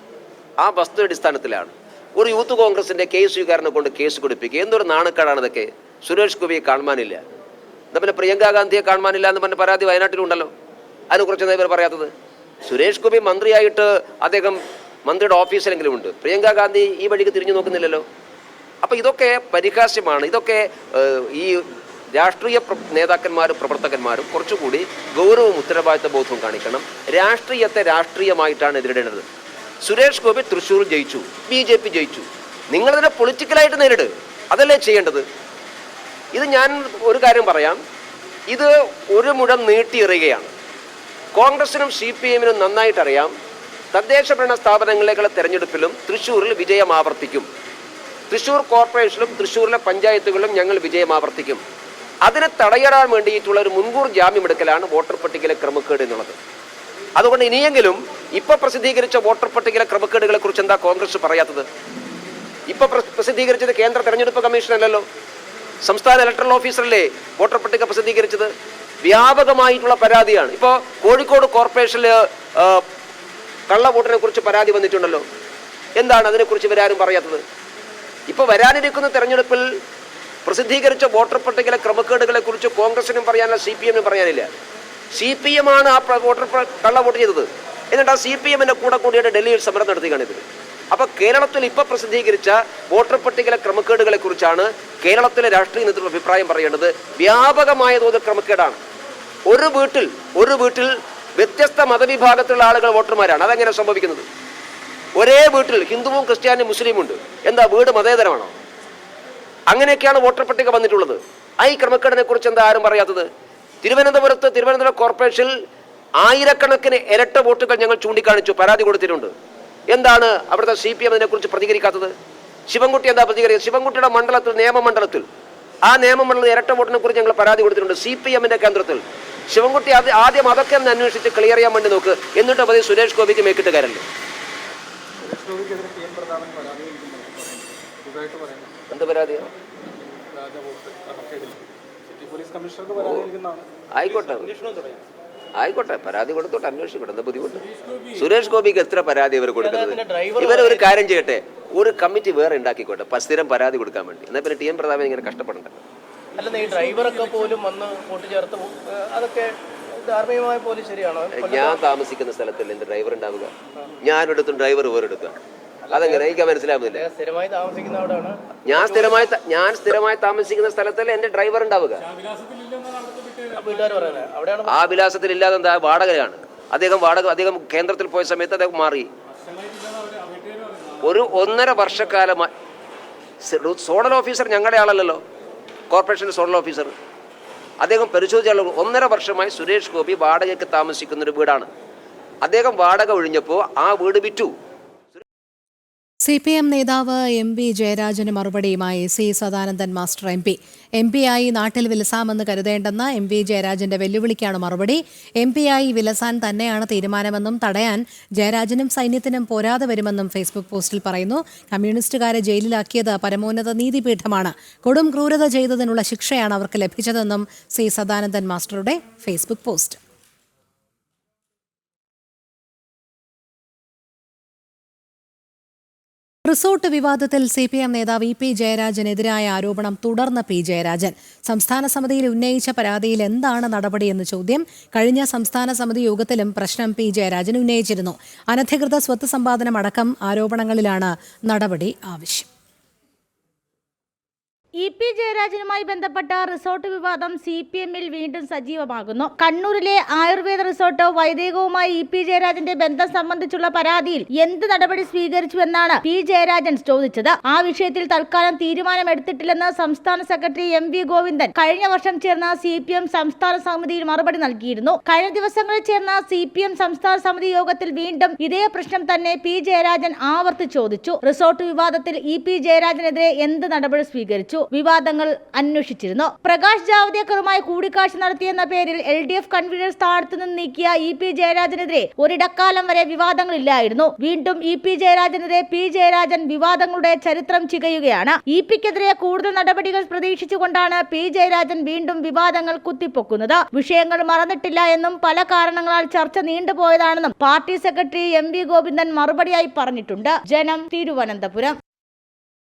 ആ വസ്തു അടിസ്ഥാനത്തിലാണ് ഒരു യൂത്ത് കോൺഗ്രസിന്റെ KSUകാരനെ കൊണ്ട് കേസ് കൊടുപ്പിക്കുക. എന്തൊരു നാണക്കേടാണ് ഇതൊക്കെ. സുരേഷ് ഗോപിയെ കാണുവാനില്ല, എന്നാ പിന്നെ പ്രിയങ്ക ഗാന്ധിയെ കാണുവാനില്ല എന്ന് പറഞ്ഞ പരാതി വയനാട്ടിലുണ്ടല്ലോ. അതിനെക്കുറിച്ച് എന്താ ഇവർ പറയാത്തത്? സുരേഷ് ഗോപി മന്ത്രിയായിട്ട് അദ്ദേഹം മന്ത്രിയുടെ ഓഫീസിലെങ്കിലും ഉണ്ട്. പ്രിയങ്ക ഗാന്ധി ഈ വഴിക്ക് തിരിഞ്ഞു നോക്കുന്നില്ലല്ലോ. അപ്പം ഇതൊക്കെ പരിഹാസ്യമാണ്. ഇതൊക്കെ ഈ രാഷ്ട്രീയ നേതാക്കന്മാരും പ്രവർത്തകന്മാരും കുറച്ചുകൂടി ഗൗരവവും ഉത്തരവാദിത്ത ബോധവും കാണിക്കണം. രാഷ്ട്രീയത്തെ രാഷ്ട്രീയമായിട്ടാണ് എതിരിടേണ്ടത്. സുരേഷ് ഗോപി തൃശ്ശൂർ ജയിച്ചു, BJP ജയിച്ചു. നിങ്ങളതിനെ പൊളിറ്റിക്കലായിട്ട് നേരിട്, അതല്ലേ ചെയ്യേണ്ടത്. ഇത് ഞാൻ ഒരു കാര്യം പറയാം, ഇത് ഒരു മുഴം നീട്ടിയെറിയുകയാണ്. കോൺഗ്രസിനും CPM-നും നന്നായിട്ടറിയാം തദ്ദേശ ഭരണ സ്ഥാപനങ്ങളിലേക്കുള്ള തെരഞ്ഞെടുപ്പിലും തൃശ്ശൂരിൽ വിജയം ആവർത്തിക്കും. തൃശ്ശൂർ കോർപ്പറേഷനിലും തൃശ്ശൂരിലെ പഞ്ചായത്തുകളിലും ഞങ്ങൾ വിജയം ആവർത്തിക്കും. അതിനെ തടയിടാൻ വേണ്ടിയിട്ടുള്ള ഒരു മുൻകൂർ ജാമ്യമെടുക്കലാണ് വോട്ടർ പട്ടികയിലെ ക്രമക്കേട് എന്നുള്ളത്. അതുകൊണ്ട് ഇനിയെങ്കിലും ഇപ്പൊ പ്രസിദ്ധീകരിച്ച വോട്ടർ പട്ടികയിലെ ക്രമക്കേടുകളെ കുറിച്ച് എന്താ കോൺഗ്രസ് പറയാത്തത്? ഇപ്പൊ പ്രസിദ്ധീകരിച്ചത് കേന്ദ്ര തെരഞ്ഞെടുപ്പ് കമ്മീഷൻ അല്ലല്ലോ, സംസ്ഥാന ഇലക്ടറൽ ഓഫീസറല്ലേ വോട്ടർ പട്ടിക പ്രസിദ്ധീകരിച്ചത്. വ്യാപകമായിട്ടുള്ള പരാതിയാണ്. ഇപ്പോൾ കോഴിക്കോട് കോർപ്പറേഷനിൽ കള്ളവോട്ടിനെ കുറിച്ച് പരാതി വന്നിട്ടുണ്ടല്ലോ. എന്താണ് അതിനെക്കുറിച്ച് ഇവരാരും പറയാത്തത്? ഇപ്പോൾ വരാനിരിക്കുന്ന തെരഞ്ഞെടുപ്പിൽ പ്രസിദ്ധീകരിച്ച വോട്ടർ പട്ടികയിലെ ക്രമക്കേടുകളെ കുറിച്ച് കോൺഗ്രസിനും പറയാനില്ല, CPM-നും പറയാനില്ല. CPM-ആണ് ആ കള്ളവോട്ട് ചെയ്തത്. എന്നിട്ട് ആ CPM-ന്റെ കൂടെ കൂടിയിട്ട് ഡൽഹിയിൽ സമരം നടത്തുകയാണ് ഇവർ. അപ്പോൾ കേരളത്തിൽ ഇപ്പോൾ പ്രസിദ്ധീകരിച്ച വോട്ടർ പട്ടികയിലെ ക്രമക്കേടുകളെ കുറിച്ചാണ് കേരളത്തിലെ രാഷ്ട്രീയ നേതൃത്വം അഭിപ്രായം പറയേണ്ടത്. വ്യാപകമായ തോതിൽ ക്രമക്കേടാണ്. ഒരു വീട്ടിൽ വ്യത്യസ്ത മതവിഭാഗത്തിലുള്ള ആളുകൾ വോട്ടർമാരാണ്. അതെങ്ങനെ സംഭവിക്കുന്നത്? ഒരേ വീട്ടിൽ ഹിന്ദുവും ക്രിസ്ത്യാനിയും മുസ്ലിമും ഉണ്ട്. എന്താ വീട് മതേതരമാണോ? അങ്ങനെയൊക്കെയാണ് വോട്ടർ പട്ടിക വന്നിട്ടുള്ളത്. ഈ ക്രമക്കേടിനെ കുറിച്ച് എന്താ ആരും പറയാത്തത്? തിരുവനന്തപുരം കോർപ്പറേഷനിൽ ആയിരക്കണക്കിന് ഇരട്ട വോട്ടുകൾ ഞങ്ങൾ ചൂണ്ടിക്കാണിച്ചു, പരാതി കൊടുത്തിട്ടുണ്ട്. എന്താണ് അവിടുത്തെ CPM അതിനെക്കുറിച്ച് പ്രതികരിക്കാത്തത്? ശിവൻകുട്ടി എന്താ പ്രതികരിക്കുക? ശിവൻകുട്ടിയുടെ മണ്ഡലത്തിൽ, നിയമമണ്ഡലത്തിൽ, ആ നിയമമണ്ഡലത്തിൽ ഇരട്ട വോട്ടിനെ കുറിച്ച് ഞങ്ങൾ പരാതി കൊടുത്തിട്ടുണ്ട് CPM-ന്റെ കേന്ദ്രത്തിൽ. ശിവൻകുട്ടി ആദ്യം അതൊക്കെ ഒന്ന് അന്വേഷിച്ച് ക്ലിയർ ചെയ്യാൻ വേണ്ടി നോക്ക്. എന്നിട്ട് മതി സുരേഷ് ഗോപിക്ക് മേക്കിട്ട് കയറല്ലേ. എന്ത് പരാതിയാണ്? ആയിക്കോട്ടെ, പരാതി കൊടുത്തോട്ടെ, അന്വേഷിക്കട്ടെ, എന്താ ബുദ്ധിമുട്ട്? സുരേഷ് ഗോപിക്ക് എത്ര പരാതി ഇവർ കൊടുക്കുന്നത്? ഇവരൊരു കാര്യം ചെയ്യട്ടെ, ഒരു കമ്മിറ്റി വേറെ ഉണ്ടാക്കിക്കോട്ടെ സ്ഥിരം പരാതി കൊടുക്കാൻ വേണ്ടി. എന്നാൽ പിന്നെ TM പ്രതാപൻ ഇങ്ങനെ കഷ്ടപ്പെടണ്ട. അല്ല, ഈ ഡ്രൈവറൊക്കെ പോലും വന്ന് വോട്ട് ചേർത്ത്, അതൊക്കെ ധാർമ്മികമായ പോലെ ശരിയാണോ? ഞാൻ താമസിക്കുന്ന സ്ഥലത്തല്ലേ എന്റെ ഡ്രൈവർ ഉണ്ടാവുക? ഞാനെടുത്തും ഡ്രൈവർ വേറെ എടുക്കുക. അതെങ്ങനെ എനിക്ക് മനസ്സിലാവുന്നില്ല. ഞാൻ സ്ഥിരമായി താമസിക്കുന്ന സ്ഥലത്തല്ലേ എന്റെ ഡ്രൈവർ ഉണ്ടാവുക. ആ വിലാസത്തിൽ ഇല്ലാതെ എന്താ വാടകയാണ്. അദ്ദേഹം കേന്ദ്രത്തിൽ പോയ സമയത്ത് അദ്ദേഹം മാറി. ഒരു 1.5 വർഷക്കാലമായി സോണൽ ഓഫീസർ ഞങ്ങളുടെ ആളല്ലല്ലോ, കോർപ്പറേഷൻ്റെ സോണൽ ഓഫീസർ. അദ്ദേഹം പരിശോധിച്ച 1.5 വർഷമായി സുരേഷ് ഗോപി വാടകയ്ക്ക് താമസിക്കുന്നൊരു വീടാണ്. അദ്ദേഹം വാടക ഒഴിഞ്ഞപ്പോൾ ആ വീട് വിറ്റു. CPM നേതാവ് MP ജയരാജന് മറുപടിയുമായി C. സദാനന്ദൻ മാസ്റ്റർ MP ആയി നാട്ടിൽ വിലസാമെന്ന് കരുതേണ്ടെന്ന MP ജയരാജന്റെ വെല്ലുവിളിക്കാണ് മറുപടി. MP ആയി വിലസാൻ തന്നെയാണ് തീരുമാനമെന്നും തടയാൻ ജയരാജനും സൈന്യത്തിനും പോരാതെ വരുമെന്നും ഫേസ്ബുക്ക് പോസ്റ്റിൽ പറയുന്നു. കമ്മ്യൂണിസ്റ്റുകാരെ ജയിലിലാക്കിയത് പരമോന്നത നീതിപീഠമാണ്. കൊടും ക്രൂരത ചെയ്തതിനുള്ള ശിക്ഷയാണ് അവർക്ക് ലഭിച്ചതെന്നും C. സദാനന്ദൻ മാസ്റ്ററുടെ ഫേസ്ബുക്ക് പോസ്റ്റ്. റിസോർട്ട് വിവാദത്തിൽ CPM നേതാവ് EP ജയരാജനെതിരായ ആരോപണം തുടർന്ന് P. ജയരാജൻ. സംസ്ഥാന സമിതിയിൽ ഉന്നയിച്ച പരാതിയിൽ എന്താണ് നടപടിയെന്ന് ചോദ്യം. കഴിഞ്ഞ സംസ്ഥാന സമിതി യോഗത്തിലും പ്രശ്നം P. ജയരാജൻ ഉന്നയിച്ചിരുന്നു. അനധികൃത സ്വത്ത് സമ്പാദനം അടക്കം ആരോപണങ്ങളിലാണ് നടപടി ആവശ്യം. EP ജയരാജനുമായി ബന്ധപ്പെട്ട റിസോർട്ട് വിവാദം CPMൽ വീണ്ടും സജീവമാകുന്നു. കണ്ണൂരിലെ ആയുർവേദ റിസോർട്ട് വൈദേകവുമായി EP ജയരാജന്റെ ബന്ധം സംബന്ധിച്ചുള്ള പരാതിയിൽ എന്ത് നടപടി സ്വീകരിച്ചുവെന്നാണ് P. ജയരാജൻ ചോദിച്ചത്. ആ വിഷയത്തിൽ തൽക്കാലം തീരുമാനമെടുത്തിട്ടില്ലെന്ന് സംസ്ഥാന സെക്രട്ടറി MV ഗോവിന്ദൻ കഴിഞ്ഞ വർഷം ചേർന്ന CPM സംസ്ഥാന സമിതിയിൽ മറുപടി നൽകിയിരുന്നു. കഴിഞ്ഞ ദിവസങ്ങളിൽ ചേർന്ന CPM സംസ്ഥാന സമിതി യോഗത്തിൽ വീണ്ടും ഇതേ പ്രശ്നം തന്നെ P. ജയരാജൻ ആവർത്തിച്ച് ചോദിച്ചു. റിസോർട്ട് വിവാദത്തിൽ EP ജയരാജനെതിരെ എന്ത് നടപടി സ്വീകരിച്ചു? വിവാദങ്ങൾ അന്വേഷിച്ചിരുന്നു. പ്രകാശ് ജാവ്ദേക്കറുമായി കൂടിക്കാഴ്ച നടത്തിയെന്ന പേരിൽ LDF കൺവീനർ സ്ഥാനത്ത് നിന്ന് നീക്കിയ EP ജയരാജനെതിരെ ഒരിടക്കാലം വരെ വിവാദങ്ങളില്ലായിരുന്നു. വീണ്ടും EP ജയരാജനെതിരെ P. ജയരാജൻ വിവാദങ്ങളുടെ ചരിത്രം ചികയുകയാണ്. EPക്കെതിരെ കൂടുതൽ നടപടികൾ പ്രതീക്ഷിച്ചുകൊണ്ടാണ് P. ജയരാജൻ വീണ്ടും വിവാദങ്ങൾ കുത്തിപ്പൊക്കുന്നത്. വിഷയങ്ങൾ മറന്നിട്ടില്ല എന്നും പല കാരണങ്ങളാൽ ചർച്ച നീണ്ടുപോയതാണെന്നും പാർട്ടി സെക്രട്ടറി MV ഗോവിന്ദൻ മറുപടിയായി പറഞ്ഞിട്ടുണ്ട്. ജനം, തിരുവനന്തപുരം.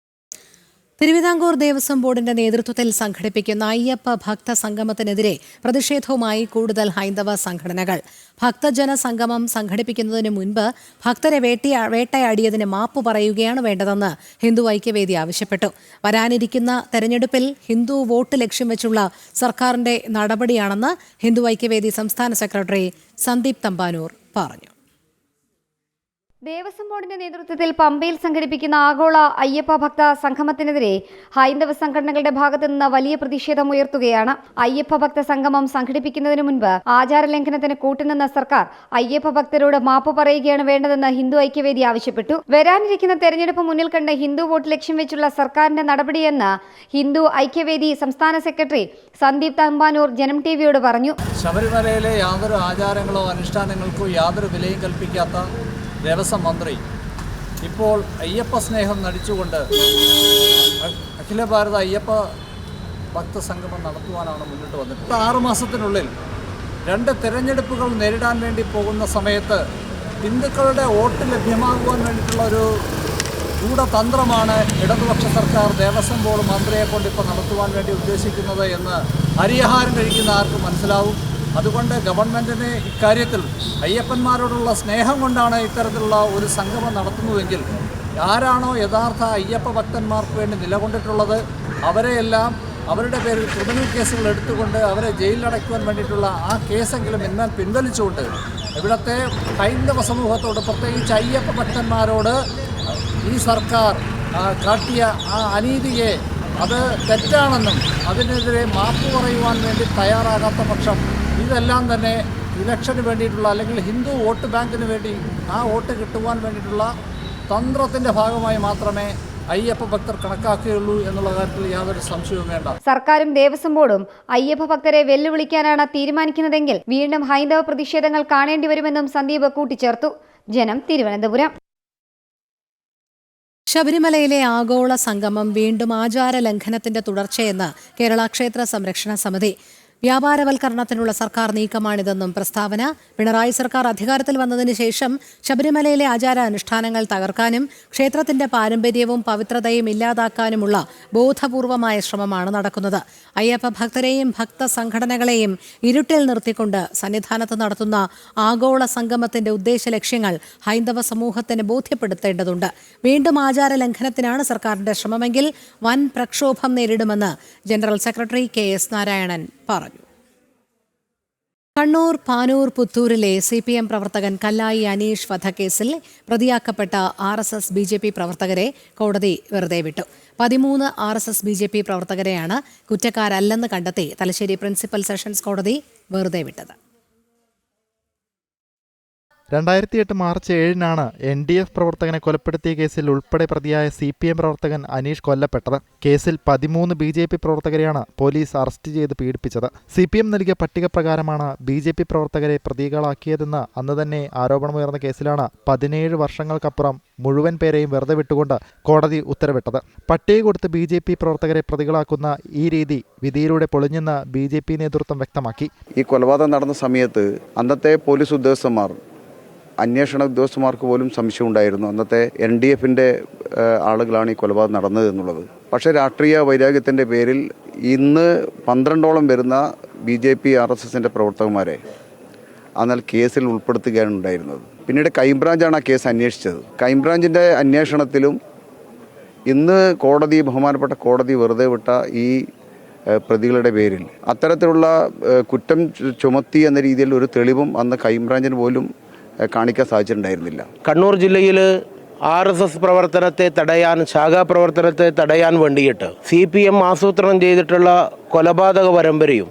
തിരുവിതാംകൂർ ദേവസ്വം ബോർഡിന്റെ നേതൃത്വത്തിൽ സംഘടിപ്പിക്കുന്ന അയ്യപ്പ ഭക്ത സംഗമത്തിനെതിരെ പ്രതിഷേധവുമായി കൂടുതൽ ഹൈന്ദവ സംഘടനകൾ. ഭക്തജന സംഗമം സംഘടിപ്പിക്കുന്നതിന് മുൻപ് ഭക്തരെ വേട്ടയാടിയതിന് മാപ്പ് പറയുകയാണ് വേണ്ടതെന്ന് ഹിന്ദു ഐക്യവേദി ആവശ്യപ്പെട്ടു. വരാനിരിക്കുന്ന തെരഞ്ഞെടുപ്പിൽ ഹിന്ദു വോട്ട് ലക്ഷ്യം വെച്ചുള്ള സർക്കാരിന്റെ നടപടിയാണെന്ന് ഹിന്ദു ഐക്യവേദി സംസ്ഥാന സെക്രട്ടറി സന്ദീപ് തമ്പാനൂർ പറഞ്ഞു. ദേവസ്വം ബോർഡിന്റെ നേതൃത്വത്തിൽ പമ്പയിൽ സംഘടിപ്പിക്കുന്ന ആഗോള അയ്യപ്പ ഭക്ത സംഗമത്തിനെതിരെ ഹൈന്ദവ സംഘടനകളുടെ ഭാഗത്തു നിന്ന് വലിയ പ്രതിഷേധം ഉയർത്തുകയാണ്. അയ്യപ്പ ഭക്ത സംഗമം സംഘടിപ്പിക്കുന്നതിന് മുൻപ് ആചാരലംഘനത്തിന് കൂട്ടുനിന്ന സർക്കാർ അയ്യപ്പ ഭക്തരോട് മാപ്പ് പറയുകയാണ് വേണ്ടതെന്ന് ഹിന്ദു ഐക്യവേദി ആവശ്യപ്പെട്ടു. വരാനിരിക്കുന്ന തെരഞ്ഞെടുപ്പ് മുന്നിൽ കണ്ട് ഹിന്ദു വോട്ട് ലക്ഷ്യം വെച്ചുള്ള സർക്കാരിന്റെ നടപടിയെന്ന് ഹിന്ദു ഐക്യവേദി സംസ്ഥാന സെക്രട്ടറി സന്ദീപ് തമ്പാനൂർ ജനം TVയോട് പറഞ്ഞു. ശബരിമലയിലെ യാതൊരു ആചാരങ്ങളോ അനുഷ്ഠാനങ്ങൾക്കോ യാതൊരു വിലയും കൽപ്പിക്കാത്ത ദേവസ്വം മന്ത്രി ഇപ്പോൾ അയ്യപ്പ സ്നേഹം നടിച്ചുകൊണ്ട് അഖില ഭാരത അയ്യപ്പ ഭക്ത സംഗമം നടത്തുവാനാണ് മുന്നിട്ട് വന്നിട്ടുള്ളത്. 6 മാസത്തിനുള്ളിൽ 2 തിരഞ്ഞെടുപ്പുകൾ നേരിടാൻ വേണ്ടി പോകുന്ന സമയത്ത് ഹിന്ദുക്കളുടെ വോട്ട് ലഭ്യമാകുവാൻ വേണ്ടിയിട്ടുള്ള ഒരു ഗൂഢതന്ത്രമാണ് ഇടതുപക്ഷ സർക്കാർ ദേവസ്വം ബോർഡ് മന്ത്രിയെ കൊണ്ട് ഇപ്പോൾ നടത്തുവാൻ വേണ്ടി ഉദ്ദേശിക്കുന്നത് എന്ന് അരിയാഹാരം കഴിക്കുന്ന ആർക്കും മനസ്സിലാവും. അതുകൊണ്ട് ഗവൺമെൻറ്റിന് ഇക്കാര്യത്തിൽ അയ്യപ്പന്മാരോടുള്ള സ്നേഹം കൊണ്ടാണ് ഇത്തരത്തിലുള്ള ഒരു സംഗമം നടത്തുന്നതെങ്കിൽ ആരാണോ യഥാർത്ഥ അയ്യപ്പ ഭക്തന്മാർക്ക് വേണ്ടി നിലകൊണ്ടിട്ടുള്ളത് അവരെയെല്ലാം അവരുടെ പേരിൽ ക്രിമിനൽ കേസുകൾ എടുത്തുകൊണ്ട് അവരെ ജയിലിലടയ്ക്കുവാൻ വേണ്ടിയിട്ടുള്ള ആ കേസെങ്കിലും എന്നാൽ പിൻവലിച്ചുകൊണ്ട് ഇവിടുത്തെ ഹൈന്ദവ സമൂഹത്തോട് പ്രത്യേകിച്ച് അയ്യപ്പ ഭക്തന്മാരോട് ഈ സർക്കാർ കാട്ടിയ ആ അനീതിയെ അത് തെറ്റാണെന്നും അതിനെതിരെ മാപ്പ് പറയുവാൻ വേണ്ടി തയ്യാറാകാത്ത പക്ഷം ഇതെല്ലാം തന്നെ ഇലക്ഷന് വേണ്ടിയിട്ടുള്ള അല്ലെങ്കിൽ ഹിന്ദു വോട്ട് ബാങ്കിന് വേണ്ടി ആ വോട്ട് കിട്ടുവാൻ വേണ്ടിയിട്ടുള്ള തന്ത്രത്തിൻ്റെ ഭാഗമായി മാത്രമേ അയ്യപ്പ ഭക്തർ കണക്കാക്കുകയുള്ളൂ എന്നുള്ള കാര്യത്തിൽ യാതൊരു സംശയവും വേണ്ട. സർക്കാരും ദേവസ്വം ബോർഡും അയ്യപ്പ ഭക്തരെ വെല്ലുവിളിക്കാനാണ് തീരുമാനിക്കുന്നതെങ്കിൽ വീണ്ടും ഹൈന്ദവ പ്രതിഷേധങ്ങൾ കാണേണ്ടി വരുമെന്നും സന്ദീപ് കൂട്ടിച്ചേർത്തു. ജനം, തിരുവനന്തപുരം. ശബരിമലയിലെ ആഗോള സംഗമം വീണ്ടും ആചാര ലംഘനത്തിന്റെ തുടർച്ചയെന്ന് കേരള ക്ഷേത്ര സംരക്ഷണ സമിതി. വ്യാപാരവൽക്കരണത്തിനുള്ള സർക്കാർ നീക്കമാണിതെന്നും പ്രസ്താവന. പിണറായി സർക്കാർ അധികാരത്തിൽ വന്നതിന് ശേഷം ശബരിമലയിലെ ആചാരാനുഷ്ഠാനങ്ങൾ തകർക്കാനും ക്ഷേത്രത്തിന്റെ പാരമ്പര്യവും പവിത്രതയും ഇല്ലാതാക്കാനുമുള്ള ബോധപൂർവമായ ശ്രമമാണ് നടക്കുന്നത്. അയ്യപ്പ ഭക്തരെയും ഭക്ത സംഘടനകളെയും ഇരുട്ടിൽ നിർത്തിക്കൊണ്ട് സന്നിധാനത്ത് നടത്തുന്ന ആഗോള സംഗമത്തിന്റെ ഉദ്ദേശ ലക്ഷ്യങ്ങൾ ഹൈന്ദവ സമൂഹത്തിന് ബോധ്യപ്പെടുത്തേണ്ടതുണ്ട്. വീണ്ടും ആചാര ലംഘനത്തിനാണ് സർക്കാരിന്റെ ശ്രമമെങ്കിൽ വൻ പ്രക്ഷോഭം നേരിടുമെന്ന് ജനറൽ സെക്രട്ടറി KS നാരായണൻ പറഞ്ഞു. കണ്ണൂർ പാനൂർ പുത്തൂരിലെ CPM പ്രവർത്തകൻ കല്ലായി അനീഷ് വധക്കേസിൽ പ്രതിയാക്കപ്പെട്ട RSS BJP പ്രവർത്തകരെ കോടതി വെറുതെ വിട്ടു. 13 RSS BJP പ്രവർത്തകരെയാണ് കുറ്റക്കാരല്ലെന്ന് കണ്ടെത്തി തലശ്ശേരി പ്രിൻസിപ്പൽ സെഷൻസ് കോടതി വെറുതെ വിട്ടത്. 2008 മാർച്ച് 7-നാണ് NDF പ്രവർത്തകനെ കൊലപ്പെടുത്തിയ കേസിൽ ഉൾപ്പെടെ പ്രതിയായ CPM പ്രവർത്തകൻ അനീഷ് കൊല്ലപ്പെട്ടത്. കേസിൽ 13 BJP പ്രവർത്തകരെയാണ് പോലീസ് അറസ്റ്റ് ചെയ്ത് പീഡിപ്പിച്ചത്. CPM നൽകിയ പട്ടിക പ്രകാരമാണ് BJP പ്രവർത്തകരെ പ്രതികളാക്കിയതെന്ന് അന്ന് തന്നെ ആരോപണമുയർന്ന കേസിലാണ് 17 വർഷങ്ങൾക്കപ്പുറം മുഴുവൻ പേരെയും വെറുതെ വിട്ടുകൊണ്ട് കോടതി ഉത്തരവിട്ടത്. പട്ടിക കൊടുത്ത് BJP പ്രവർത്തകരെ പ്രതികളാക്കുന്ന ഈ രീതി വിധിയിലൂടെ പൊളിഞ്ഞെന്ന് BJP നേതൃത്വം വ്യക്തമാക്കി. ഈ കൊലപാതകം നടന്ന സമയത്ത് അന്നത്തെ പോലീസ് ഉദ്യോഗസ്ഥന്മാർ, അന്വേഷണ ഉദ്യോഗസ്ഥന്മാർക്ക് പോലും സംശയം ഉണ്ടായിരുന്നു അന്നത്തെ NDFന്റെ ആളുകളാണ് ഈ കൊലപാതകം നടന്നത് എന്നുള്ളത്. പക്ഷേ രാഷ്ട്രീയ വൈരാഗ്യത്തിൻ്റെ പേരിൽ ഇന്ന് 12ഓളം വരുന്ന BJP RSSന്റെ പ്രവർത്തകന്മാരെ എന്നാൽ കേസിൽ ഉൾപ്പെടുത്തുകയാണ് ഉണ്ടായിരുന്നത്. പിന്നീട് ക്രൈംബ്രാഞ്ചാണ് ആ കേസ് അന്വേഷിച്ചത്. ക്രൈംബ്രാഞ്ചിൻ്റെ അന്വേഷണത്തിലും ഇന്ന് ബഹുമാനപ്പെട്ട കോടതി വെറുതെ വിട്ട ഈ പ്രതികളുടെ പേരിൽ അത്തരത്തിലുള്ള കുറ്റം ചുമത്തി എന്ന രീതിയിൽ ഒരു തെളിവും അന്ന് ക്രൈംബ്രാഞ്ചിന് പോലും കാണിക്കാൻ സാധിച്ചിട്ടുണ്ടായിരുന്നില്ല. കണ്ണൂർ ജില്ലയിൽ RSS പ്രവർത്തനത്തെ തടയാൻ, ശാഖാ പ്രവർത്തനത്തെ തടയാൻ വേണ്ടിയിട്ട് CPM ആസൂത്രണം ചെയ്തിട്ടുള്ള കൊലപാതക പരമ്പരയും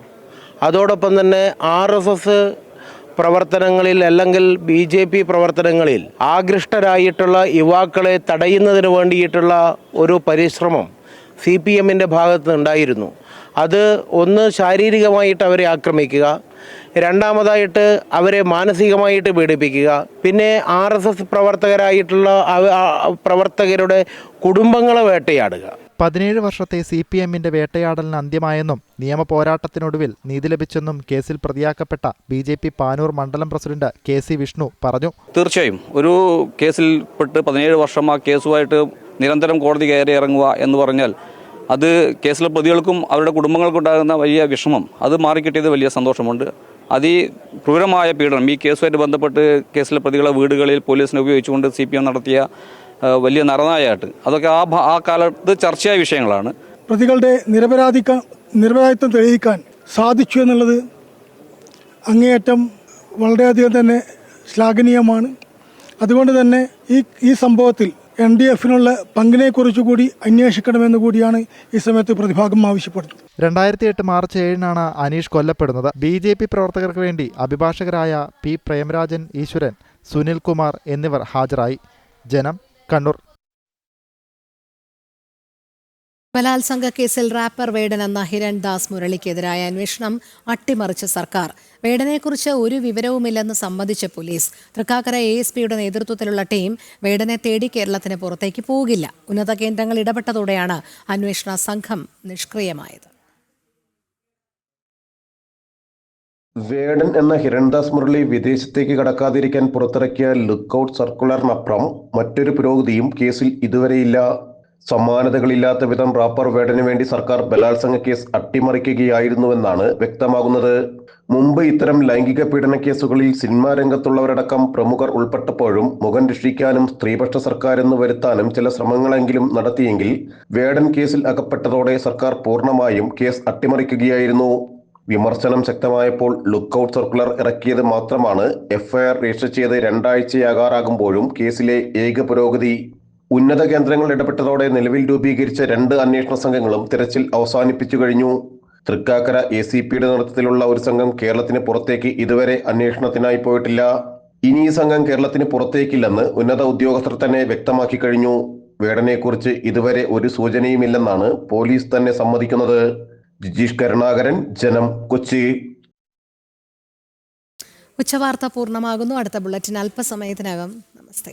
അതോടൊപ്പം തന്നെ RSS പ്രവർത്തനങ്ങളിൽ അല്ലെങ്കിൽ BJP പ്രവർത്തനങ്ങളിൽ ആകൃഷ്ടരായിട്ടുള്ള യുവാക്കളെ തടയുന്നതിന് വേണ്ടിയിട്ടുള്ള ഒരു പരിശ്രമം CPMന്റെ ഭാഗത്ത് ഉണ്ടായിരുന്നു. അത് ഒന്ന് ശാരീരികമായിട്ട് അവരെ ആക്രമിക്കുക, രണ്ടാമതായിട്ട് അവരെ മാനസികമായിട്ട് പീഡിപ്പിക്കുക, പിന്നെ RSS പ്രവർത്തകരായിട്ടുള്ള പ്രവർത്തകരുടെ കുടുംബങ്ങളെ വേട്ടയാടുക. 17 വർഷത്തെ CPMന്റെ വേട്ടയാടലിന് അന്ത്യമായെന്നും നിയമ പോരാട്ടത്തിനൊടുവിൽ നീതി ലഭിച്ചെന്നും കേസിൽ പ്രതിയാക്കപ്പെട്ട BJP പാനൂർ മണ്ഡലം പ്രസിഡന്റ് KC വിഷ്ണു പറഞ്ഞു. തീർച്ചയായും ഒരു കേസിൽ പെട്ട് 17 വർഷം ആ കേസുമായിട്ട് നിരന്തരം കോടതി കയറി ഇറങ്ങുക എന്ന് പറഞ്ഞാൽ അത് കേസിലെ പ്രതികൾക്കും അവരുടെ കുടുംബങ്ങൾക്കുണ്ടാകുന്ന വലിയ വിഷമം, അത് മാറിക്കിട്ടിയത് വലിയ സന്തോഷമുണ്ട്. അതിക്രൂരമായ പീഡനം ഈ കേസുമായിട്ട് ബന്ധപ്പെട്ട് കേസിലെ പ്രതികളെ വീടുകളിൽ പോലീസിനെ ഉപയോഗിച്ചുകൊണ്ട് CPM നടത്തിയ വലിയ നരനായാട്ട്, അതൊക്കെ ആ കാലത്ത് ചർച്ചയായ വിഷയങ്ങളാണ്. പ്രതികളുടെ നിരപരാധിത്വം തെളിയിക്കാൻ സാധിച്ചു എന്നുള്ളത് അങ്ങേയറ്റം വളരെയധികം തന്നെ ശ്ലാഘനീയമാണ്. അതുകൊണ്ട് തന്നെ ഈ സംഭവത്തിൽ NDFനുള്ള പങ്കിനെക്കുറിച്ച് കൂടി അന്വേഷിക്കണമെന്ന് കൂടിയാണ് ഈ സമയത്ത് പ്രതിഭാഗം ആവശ്യപ്പെടുന്നത്. 2008 മാർച്ച് 7-നാണ് അനീഷ് കൊല്ലപ്പെടുന്നത്. BJP പ്രവർത്തകർക്ക് വേണ്ടി അഭിഭാഷകരായ P പ്രേമരാജൻ ഈശ്വരൻ, സുനിൽ കുമാർ എന്നിവർ ഹാജരായി. ജനം, കണ്ണൂർ. ബലാത്സംഗ കേസിൽ റാപ്പർ വേടൻ എന്ന ഹിരൺ ദാസ് മുരളിക്കെതിരായ അന്വേഷണം അട്ടിമറിച്ച സർക്കാർ. വേടനെക്കുറിച്ച് ഒരു വിവരവുമില്ലെന്ന് സമ്മതിച്ച പോലീസ്. തൃക്കാക്കര ASPയുടെ നേതൃത്വത്തിലുള്ള ടീം വേടനെ തേടി കേരളത്തിന് പുറത്തേക്ക് പോകില്ല. ഉന്നത കേന്ദ്രങ്ങൾ ഇടപെട്ടതോടെയാണ് അന്വേഷണ സംഘം നിഷ്ക്രിയമായത്. വേടൻ എന്ന ഹിരൺദാസ് മുരളി വിദേശത്തേക്ക് കടക്കാതിരിക്കാൻ പുറത്തിറക്കിയ ലുക്കൌട്ട് സർക്കുലറിനപ്പുറം മറ്റൊരു പുരോഗതിയും കേസിൽ ഇതുവരെയില്ല. സമാനതകളില്ലാത്ത വിധം റാപ്പർ വേടന് വേണ്ടി സർക്കാർ ബലാത്സംഗ കേസ് അട്ടിമറിക്കുകയായിരുന്നുവെന്നാണ് വ്യക്തമാകുന്നത്. മുമ്പ് ഇത്തരം ലൈംഗിക പീഡന കേസുകളിൽ സിനിമാ രംഗത്തുള്ളവരടക്കം പ്രമുഖർ ഉൾപ്പെട്ടപ്പോഴും മുഖം രക്ഷിക്കാനും സ്ത്രീപക്ഷ സർക്കാരെന്ന് വരുത്താനും ചില ശ്രമങ്ങളെങ്കിലും നടത്തിയെങ്കിൽ വേടൻ കേസിൽ അകപ്പെട്ടതോടെ സർക്കാർ പൂർണ്ണമായും കേസ് അട്ടിമറിക്കുകയായിരുന്നു. വിമർശനം ശക്തമായപ്പോൾ ലുക്കൌട്ട് സർക്കുലർ ഇറക്കിയത് മാത്രമാണ് FIR രജിസ്റ്റർ ചെയ്ത് 2 ആഴ്ചയാകാറാകുമ്പോഴും കേസിലെ ഏക പുരോഗതി. ഉന്നത കേന്ദ്രങ്ങൾ ഇടപെട്ടതോടെ നിലവിൽ രൂപീകരിച്ച 2 അന്വേഷണ സംഘങ്ങളും തിരച്ചിൽ അവസാനിപ്പിച്ചു കഴിഞ്ഞു. തൃക്കാക്കര ACPയുടെ നേതൃത്വത്തിലുള്ള ഒരു സംഘം കേരളത്തിന് പുറത്തേക്ക് ഇതുവരെ അന്വേഷണത്തിനായി പോയിട്ടില്ല. ഇനി ഈ സംഘം കേരളത്തിന് പുറത്തേക്കില്ലെന്ന് ഉന്നത ഉദ്യോഗസ്ഥർ തന്നെ വ്യക്തമാക്കി കഴിഞ്ഞു. വേടനെക്കുറിച്ച് ഇതുവരെ ഒരു സൂചനയുമില്ലെന്നാണ് പോലീസ് തന്നെ സമ്മതിക്കുന്നത്. ജിജീഷ് കരുണാകരൻ, ജനം, കൊച്ചി. ഉച്ചവാർത്ത പൂർണ്ണമാകുന്നു. അടുത്ത ബുള്ളറ്റിൻ അല്പസമയത്തിനകം. നമസ്തേ.